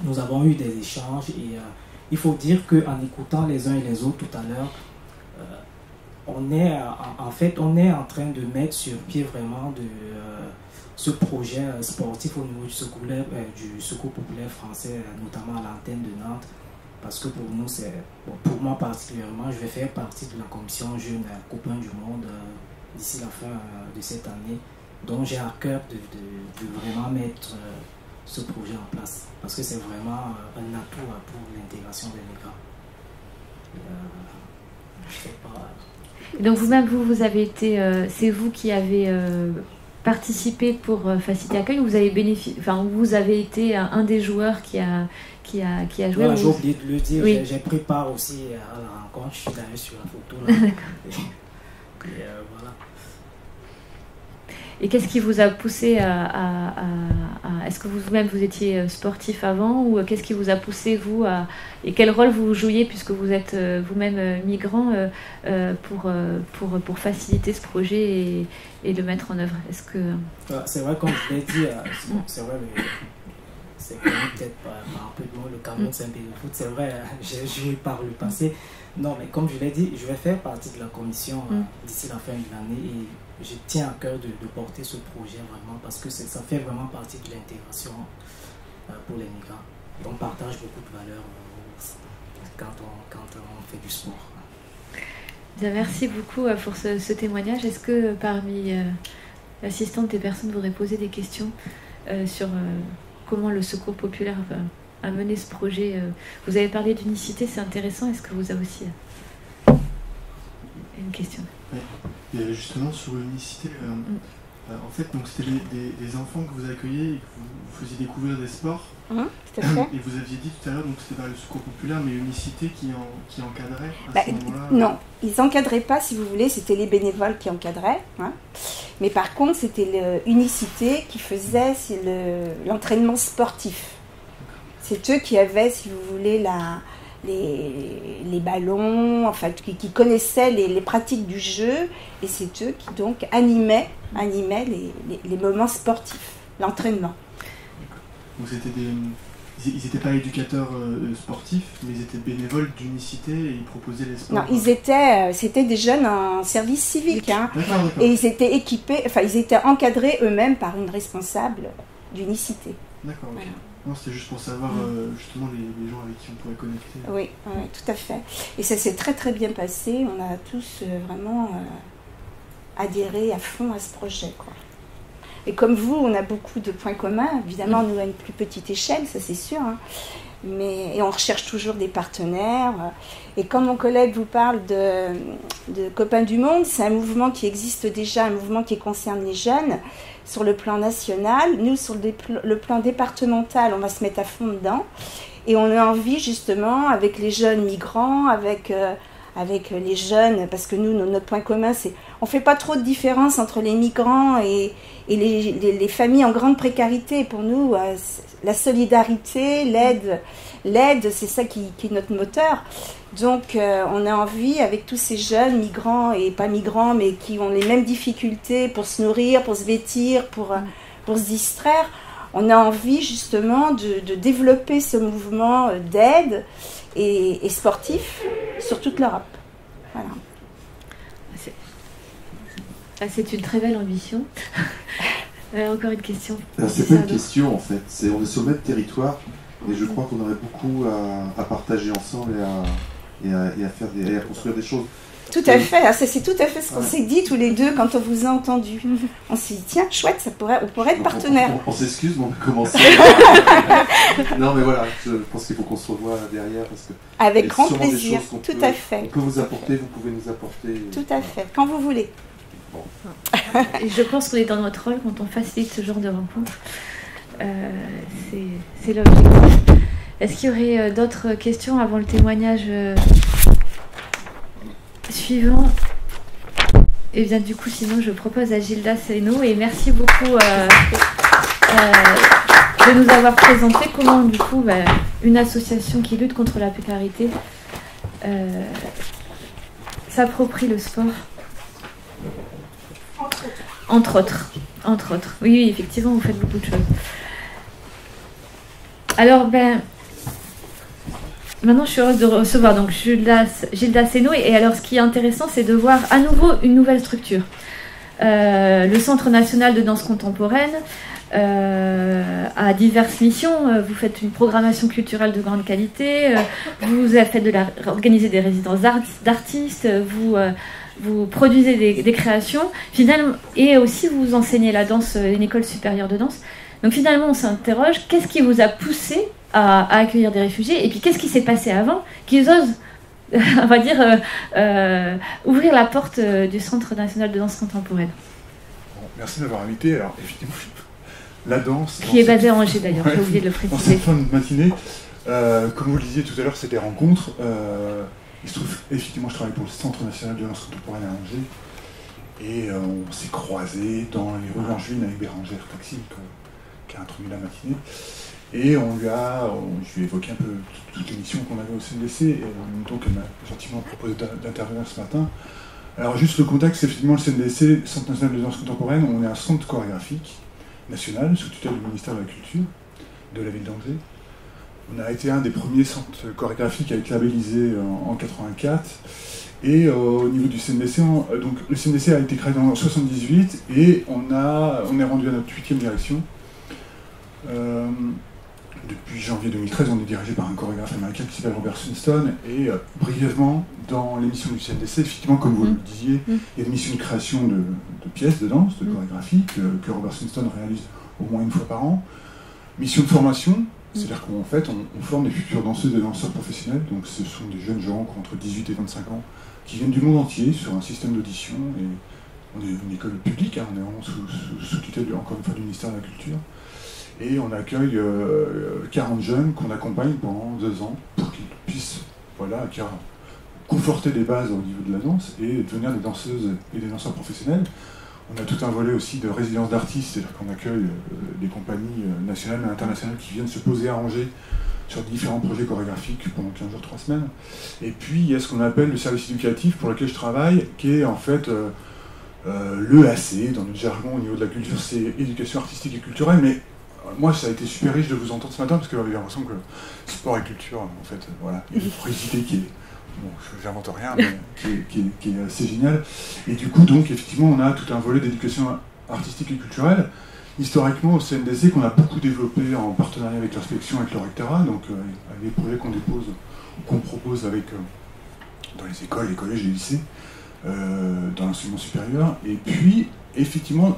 S15: nous avons eu des échanges et il faut dire qu'en écoutant les uns et les autres tout à l'heure, on est en train de mettre sur pied vraiment ce projet sportif au niveau du Secours populaire français, notamment à l'antenne de Nantes, parce que pour nous, pour moi particulièrement, je vais faire partie de la commission Jeunes Copains du Monde d'ici la fin de cette année, dont j'ai à cœur de vraiment mettre ce projet en place, parce que c'est vraiment un atout pour l'intégration des migrants. Je sais pas.
S1: Donc vous-même, vous avez été, c'est vous qui avez participé pour faciliter l'accueil, ou vous avez bénéficié, enfin vous avez été un des joueurs qui a joué.
S15: Voilà, j'ai oublié de le dire,
S1: oui.
S15: J'ai pris part aussi à la rencontre, je suis d'ailleurs sur la photo là. Voilà.
S1: Et qu'est-ce qui vous a poussé à est-ce que vous-même vous étiez sportif avant, ou qu'est-ce qui vous a poussé vous et quel rôle vous jouiez puisque vous êtes vous-même migrant pour faciliter ce projet et le mettre en œuvre? Est-ce que
S15: c'est vrai, comme je l'ai dit, c'est vrai, c'est peut-être un peu de moi, le Cameroun c'est un pays de foot, c'est vrai, j'ai joué par le passé. Non, mais comme je l'ai dit, je vais faire partie de la commission d'ici la fin de l'année et je tiens à cœur de porter ce projet vraiment parce que ça fait vraiment partie de l'intégration pour les migrants. On partage beaucoup de valeurs quand on fait du sport.
S1: Bien, merci beaucoup pour ce témoignage. Est-ce que parmi l'assistante des personnes voudraient poser des questions sur comment le Secours populaire a mené ce projet? Vous avez parlé d'unicité, c'est intéressant. Est-ce que vous avez aussi une question?
S4: Oui. Et justement sur l'unicité, en fait, donc c'était des enfants que vous accueillez et que vous faisiez découvrir des sports.
S14: Tout à fait.
S4: Et vous aviez dit tout à l'heure, donc c'était pas le Secours populaire, mais l'unicité qui encadrait à ce moment-là.
S14: Non, ils encadraient pas, si vous voulez, c'était les bénévoles qui encadraient. Hein. Mais par contre, c'était l'unicité qui faisait l'entraînement sportif. C'est eux qui avaient, si vous voulez, les ballons, enfin, qui connaissaient les pratiques du jeu, et c'est eux qui donc animaient les moments sportifs, l'entraînement.
S4: Donc ils n'étaient pas éducateurs sportifs, mais ils étaient bénévoles d'unicité et ils proposaient les sports.
S14: Non, c'était des jeunes en service civique, hein, d'accord. Et ils étaient équipés, enfin ils étaient encadrés eux-mêmes par une responsable d'unicité.
S4: D'accord.
S14: Voilà.
S4: Non, c'était juste pour savoir justement les gens avec qui on pourrait connecter.
S14: Oui, tout à fait. Et ça s'est très très bien passé. On a tous vraiment adhéré à fond à ce projet, quoi. Et comme vous, on a beaucoup de points communs. Évidemment, nous à une plus petite échelle, ça c'est sûr. Hein. Et on recherche toujours des partenaires. Et quand mon collègue vous parle de Copains du Monde, c'est un mouvement qui existe déjà, un mouvement qui concerne les jeunes sur le plan national. Nous, sur le plan départemental, on va se mettre à fond dedans. Et on a envie justement, avec les jeunes migrants, avec les jeunes, parce que nous, notre point commun, c'est on ne fait pas trop de différence entre les migrants et les familles en grande précarité. Pour nous, la solidarité, l'aide, c'est ça qui est notre moteur. Donc, on a envie, avec tous ces jeunes migrants et pas migrants, mais qui ont les mêmes difficultés pour se nourrir, pour se vêtir, pour se distraire, on a envie justement de développer ce mouvement d'aide et sportif sur toute l'Europe. Voilà.
S1: C'est une très belle ambition. Encore une question.
S9: C'est pas une question en fait, on est sur le même territoire et je crois qu'on aurait beaucoup à partager ensemble et à construire des choses.
S14: Tout à fait, c'est tout à fait ce qu'on s'est dit tous les deux quand on vous a entendu. On s'est dit, tiens, chouette, on pourrait être partenaires.
S9: On s'excuse, mais on va commencer. Non, mais voilà, je pense qu'il faut qu'on se revoie derrière. Parce que
S14: avec grand plaisir, tout à fait.
S9: On peut vous apporter, vous pouvez nous apporter.
S14: Tout à fait, quand vous voulez.
S9: Bon.
S1: Et je pense qu'on est dans notre rôle quand on facilite ce genre de rencontre. C'est l'objectif. Est-ce qu'il y aurait d'autres questions avant le témoignage suivant? Et bien du coup, sinon, je propose à Gilda Seno, et merci beaucoup de nous avoir présenté comment, du coup, une association qui lutte contre la précarité s'approprie le sport. Entre autres. Oui, effectivement, vous faites beaucoup de choses. Alors, maintenant, je suis heureuse de recevoir donc Gilda Seno. Et alors, ce qui est intéressant, c'est de voir à nouveau une nouvelle structure. Le Centre national de danse contemporaine a diverses missions. Vous faites une programmation culturelle de grande qualité. Vous faites organisez des résidences d'artistes. Vous produisez des créations. Finalement, et aussi, vous enseignez la danse, une école supérieure de danse. Donc finalement, on s'interroge, qu'est-ce qui vous a poussé à accueillir des réfugiés, et puis qu'est-ce qui s'est passé avant qu'ils osent, on va dire, ouvrir la porte du Centre national de danse contemporaine.
S11: Bon, merci de m'avoir invité. Alors, effectivement, la danse...
S1: Qui est basée à Angers d'ailleurs, j'ai oublié de le préciser.
S11: Dans cette fin de matinée, comme vous le disiez tout à l'heure, c'était rencontres. Il se trouve, effectivement, je travaille pour le Centre national de danse contemporaine à Angers, et on s'est croisés dans les rues Langevin avec Bérangère Taxi, qui a introduit la matinée. Et je lui ai évoqué un peu toutes les missions qu'on avait au CNDC, et donc elle m'a gentiment proposé d'intervenir ce matin. Alors juste le contexte, c'est effectivement le CNDC, Centre national de danse contemporaine, on est un centre chorégraphique national, sous tutelle du ministère de la Culture, de la ville d'Angers. On a été un des premiers centres chorégraphiques à être labellisé en 84, et au niveau du CNDC, donc le CNDC a été créé en 1978, et on est rendu à notre 8e direction. Depuis janvier 2013, on est dirigé par un chorégraphe américain qui s'appelle Robert Sunstone, et brièvement, dans l'émission du CNDC, effectivement, comme vous le disiez, il y a des missions de création de pièces de danse, de chorégraphie, que Robert Sunstone réalise au moins une fois par an. Mission de formation, c'est-à-dire qu'en fait, on forme des futures danseuses et danseurs professionnels, donc ce sont des jeunes gens qui ont entre 18 et 25 ans, qui viennent du monde entier sur un système d'audition, et on est une école publique, on est vraiment sous tutelle, encore une fois, du ministère de la Culture. Et on accueille 40 jeunes qu'on accompagne pendant 2 ans pour qu'ils puissent conforter des bases au niveau de la danse et devenir des danseuses et des danseurs professionnels. On a tout un volet aussi de résidence d'artistes, c'est-à-dire qu'on accueille des compagnies nationales et internationales qui viennent se poser à Angers sur différents projets chorégraphiques pendant 15 jours, 3 semaines. Et puis il y a ce qu'on appelle le service éducatif pour lequel je travaille, qui est en fait l'EAC, dans notre jargon au niveau de la culture, c'est éducation artistique et culturelle, mais moi, ça a été super riche de vous entendre ce matin, parce que j'avais l'impression que sport et culture, en fait, voilà, il y a une porosité qui est, bon, j'invente rien, mais qui est assez géniale. Et du coup, donc, effectivement, on a tout un volet d'éducation artistique et culturelle, historiquement au CNDC, qu'on a beaucoup développé en partenariat avec l'inspection, avec le rectorat, donc avec des projets qu'on dépose, qu'on propose avec, dans les écoles, les collèges, les lycées, dans l'enseignement supérieur. Et puis, effectivement,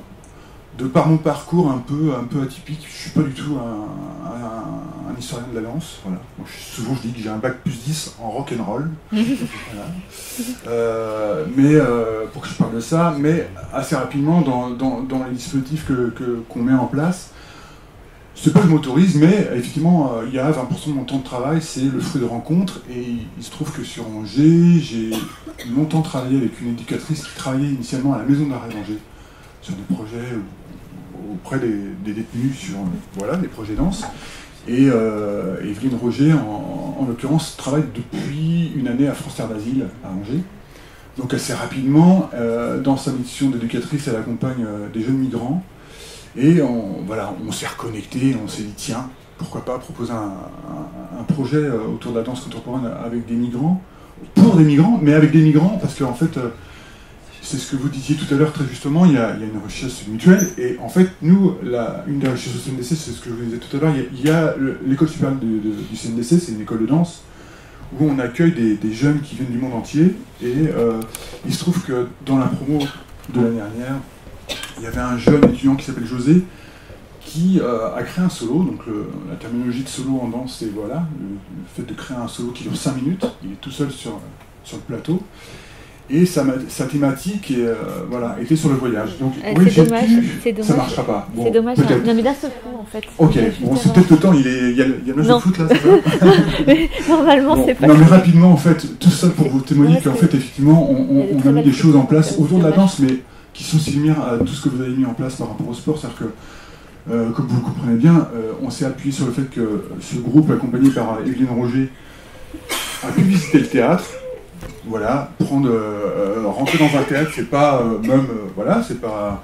S11: de par mon parcours un peu atypique, je ne suis pas du tout un historien de la danse. Voilà. Moi, souvent je dis que j'ai un bac plus 10 en rock'n'roll. Voilà. Mais pour que je parle de ça, mais assez rapidement dans les dispositifs qu'on met en place, c'est pas que je m'autorise, mais effectivement il y a 20% de mon temps de travail, c'est le fruit de rencontres, et il se trouve que sur Angers, j'ai longtemps travaillé avec une éducatrice qui travaillait initialement à la maison d'arrêt d'Angers sur des projets auprès des détenus sur des projets danse. Et Evelyne Roger, en l'occurrence, travaille depuis une année à France Terre d'Asile, à Angers. Donc assez rapidement, dans sa mission d'éducatrice, elle accompagne des jeunes migrants. Et on s'est reconnecté, on s'est dit, tiens, pourquoi pas proposer un projet autour de la danse contemporaine avec des migrants, pour des migrants, mais avec des migrants, parce qu'en fait, c'est ce que vous disiez tout à l'heure très justement, il y a une richesse mutuelle, et en fait, nous, une des richesses au CNDC, c'est ce que je vous disais tout à l'heure, il y a l'école supérieure du CNDC, c'est une école de danse, où on accueille des jeunes qui viennent du monde entier, et il se trouve que dans la promo de l'année dernière, il y avait un jeune étudiant qui s'appelle José, qui a créé un solo. Donc la terminologie de solo en danse, c'est voilà, le fait de créer un solo qui dure 5 minutes, il est tout seul sur le plateau, et sa thématique voilà, était sur le voyage. Donc oui,
S1: c'est dommage,
S11: ça marchera pas. Bon,
S1: c'est dommage, hein. Non mais d'un seul coup en fait.
S11: Ok, bon, c'est peut-être le temps, il y a le match de foot là, c'est ça?
S1: Mais normalement
S11: bon,
S1: c'est pas.
S11: Non mais rapidement en fait, tout ça pour vous témoigner qu'en fait effectivement on a mis des choses en place autour de la danse, mais qui sont similaires à tout ce que vous avez mis en place par rapport au sport, c'est-à-dire que comme vous le comprenez bien, on s'est appuyé sur le fait que ce groupe, accompagné par Evelyne Roger, a pu visiter le théâtre. Voilà, rentrer dans un théâtre, c'est pas voilà, c'est pas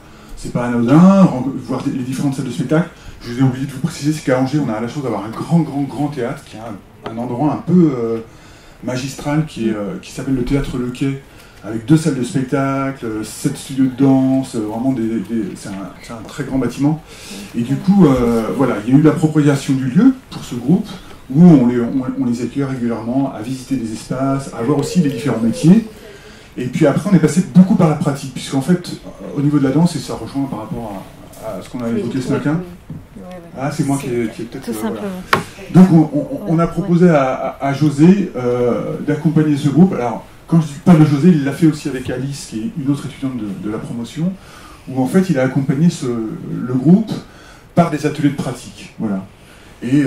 S11: anodin. Voir les différentes salles de spectacle. Je vous ai oublié de vous préciser, c'est qu'à Angers, on a la chance d'avoir un grand théâtre qui a un endroit un peu magistral qui s'appelle le Théâtre Le Quai, avec 2 salles de spectacle, 7 studios de danse, vraiment c'est un très grand bâtiment. Et du coup, voilà, il y a eu l'appropriation du lieu pour ce groupe, où on les accueille régulièrement à visiter des espaces, à voir aussi les différents métiers. Et puis après, on est passé beaucoup par la pratique, puisqu'en fait, au niveau de la danse, et ça rejoint par rapport à ce qu'on a évoqué ce matin. Ah, c'est moi qui ai peut-être...
S1: Tout simplement.
S11: Voilà. Donc on a proposé à José d'accompagner ce groupe. Alors, quand je parle de José, il l'a fait aussi avec Alice, qui est une autre étudiante de la promotion, où en fait il a accompagné le groupe par des ateliers de pratique. Voilà. Et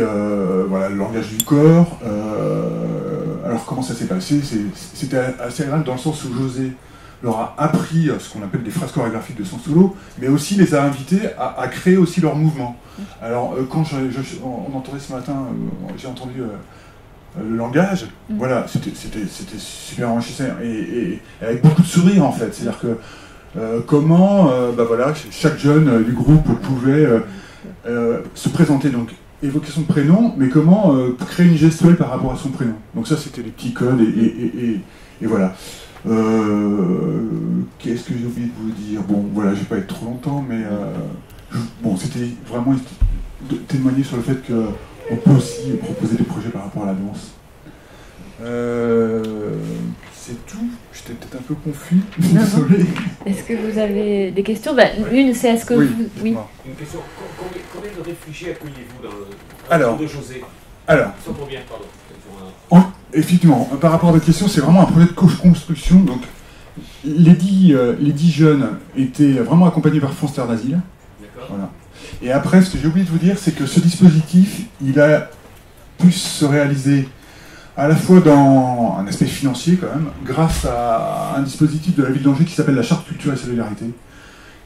S11: voilà, le langage du corps. Alors comment ça s'est passé? C'était assez agréable dans le sens où José leur a appris ce qu'on appelle des phrases chorégraphiques de son solo, mais aussi les a invités à créer aussi leurs mouvements. Alors quand on entendait ce matin, j'ai entendu le langage, voilà, c'était super enrichissant et avec beaucoup de sourire en fait. C'est-à-dire que comment voilà, chaque jeune du groupe pouvait se présenter, donc évoquer son prénom, mais comment créer une gestuelle par rapport à son prénom. Donc ça, c'était les petits codes et voilà. Qu'est-ce que j'ai oublié de vous dire? Bon, voilà, je vais pas être trop longtemps, mais bon, c'était vraiment de témoigner sur le fait qu'on peut aussi proposer des projets par rapport à la danse. C'est tout. J'étais peut-être un peu confus. Désolé.
S1: Est-ce que vous avez des questions? Une, c'est est-ce que
S2: oui,
S1: vous... Oui.
S2: Une question. Combien de réfugiés accueillez-vous
S11: alors,
S2: de José?
S11: Alors.
S2: Combien, pardon.
S11: Effectivement, par rapport à votre question, c'est vraiment un projet de co-construction. Donc, les 10 jeunes étaient vraiment accompagnés par France Terre d'Asile. Voilà. Et après, ce que j'ai oublié de vous dire, c'est que ce dispositif, il a pu se réaliser à la fois dans un aspect financier quand même, grâce à un dispositif de la ville d'Angers qui s'appelle la Charte Culture et Solidarité,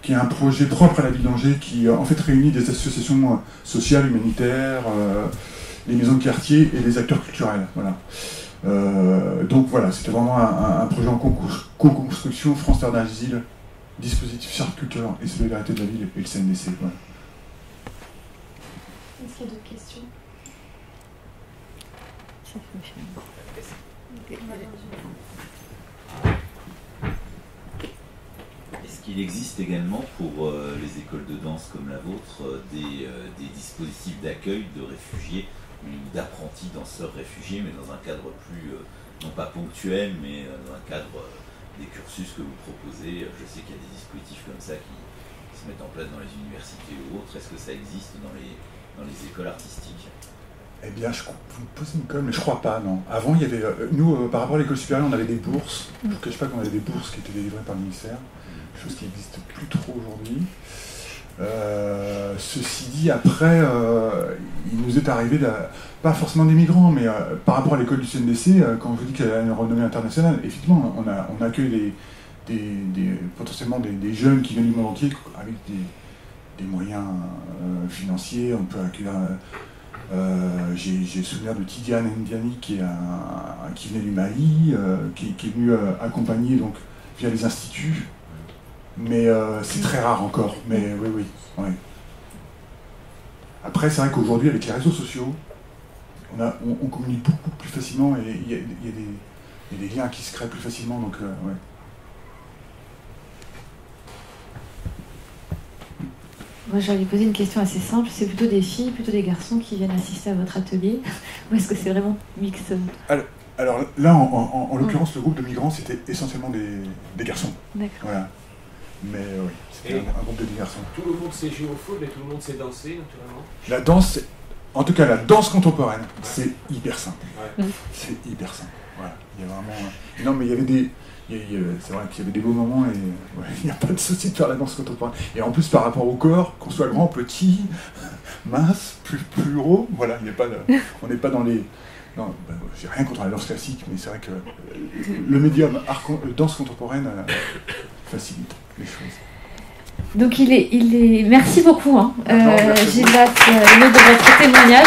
S11: qui est un projet propre à la ville d'Angers qui en fait réunit des associations sociales, humanitaires, les maisons de quartier et les acteurs culturels. Voilà. Donc voilà, c'était vraiment un projet en co-construction, France Terre d'Asile, dispositif Charte Culture et Solidarité de la ville et le CNDC. Voilà.
S8: Est-ce qu'il y a d'autres questions?
S16: Est-ce qu'il existe également pour les écoles de danse comme la vôtre des dispositifs d'accueil de réfugiés ou d'apprentis danseurs réfugiés, mais dans un cadre plus, non pas ponctuel, mais dans un cadre des cursus que vous proposez? Je sais qu'il y a des dispositifs comme ça qui se mettent en place dans les universités ou autres. Est-ce que ça existe dans les écoles artistiques?
S11: Eh bien, vous me posez une colle, mais je crois pas, non. Avant, il y avait... nous, par rapport à l'école supérieure, on avait des bourses. Je ne vous cache pas qu'on avait des bourses qui étaient délivrées par le ministère, chose qui n'existe plus trop aujourd'hui. Ceci dit, après, il nous est arrivé, pas forcément des migrants, mais par rapport à l'école du CNDC, quand je vous dis qu'elle a une renommée internationale, effectivement, on accueille potentiellement des jeunes qui viennent du monde entier avec des moyens financiers. On peut accueillir... j'ai le souvenir de Tidiane Ndiani qui venait du Mali, qui est venu accompagner donc, via les instituts, mais c'est très rare encore, mais oui. Après, c'est vrai qu'aujourd'hui, avec les réseaux sociaux, on communique beaucoup plus facilement et il y a des liens qui se créent plus facilement, donc ouais.
S1: Moi, j'allais poser une question assez simple. C'est plutôt des filles, plutôt des garçons qui viennent assister à votre atelier? Ou est-ce que c'est vraiment mix?
S11: Alors là, en l'occurrence, le groupe de migrants, c'était essentiellement des garçons.
S1: D'accord.
S11: Voilà. Mais oui, c'était un groupe de 10 garçons.
S2: Tout le monde sait jouer au foot, mais tout le monde sait danser, naturellement.
S11: La danse, en tout cas la danse contemporaine, c'est hyper simple.
S2: Ouais.
S11: C'est hyper simple. Voilà. Il y a vraiment... Non, mais il y avait des... C'est vrai qu'il y avait des beaux moments et il n'y a pas de souci de faire la danse contemporaine. Et en plus, par rapport au corps, qu'on soit grand, petit, mince, plus gros, voilà, il n'y a pas de... on n'est pas dans les... Non, j'ai rien contre la danse classique, mais c'est vrai que le médium danse contemporaine facilite les choses.
S1: Donc il est... Merci beaucoup, Gilbert, de votre témoignage.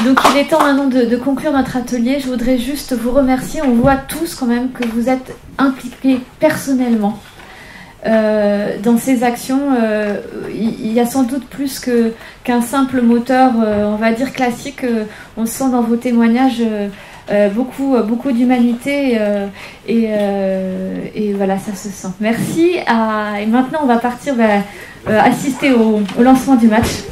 S1: Donc il est temps maintenant de conclure notre atelier. Je voudrais juste vous remercier. On voit tous quand même que vous êtes impliqués personnellement dans ces actions. Il y a sans doute plus qu'un simple moteur, on va dire classique. On sent dans vos témoignages beaucoup d'humanité et voilà, ça se sent. Merci. Et maintenant on va partir assister au lancement du match.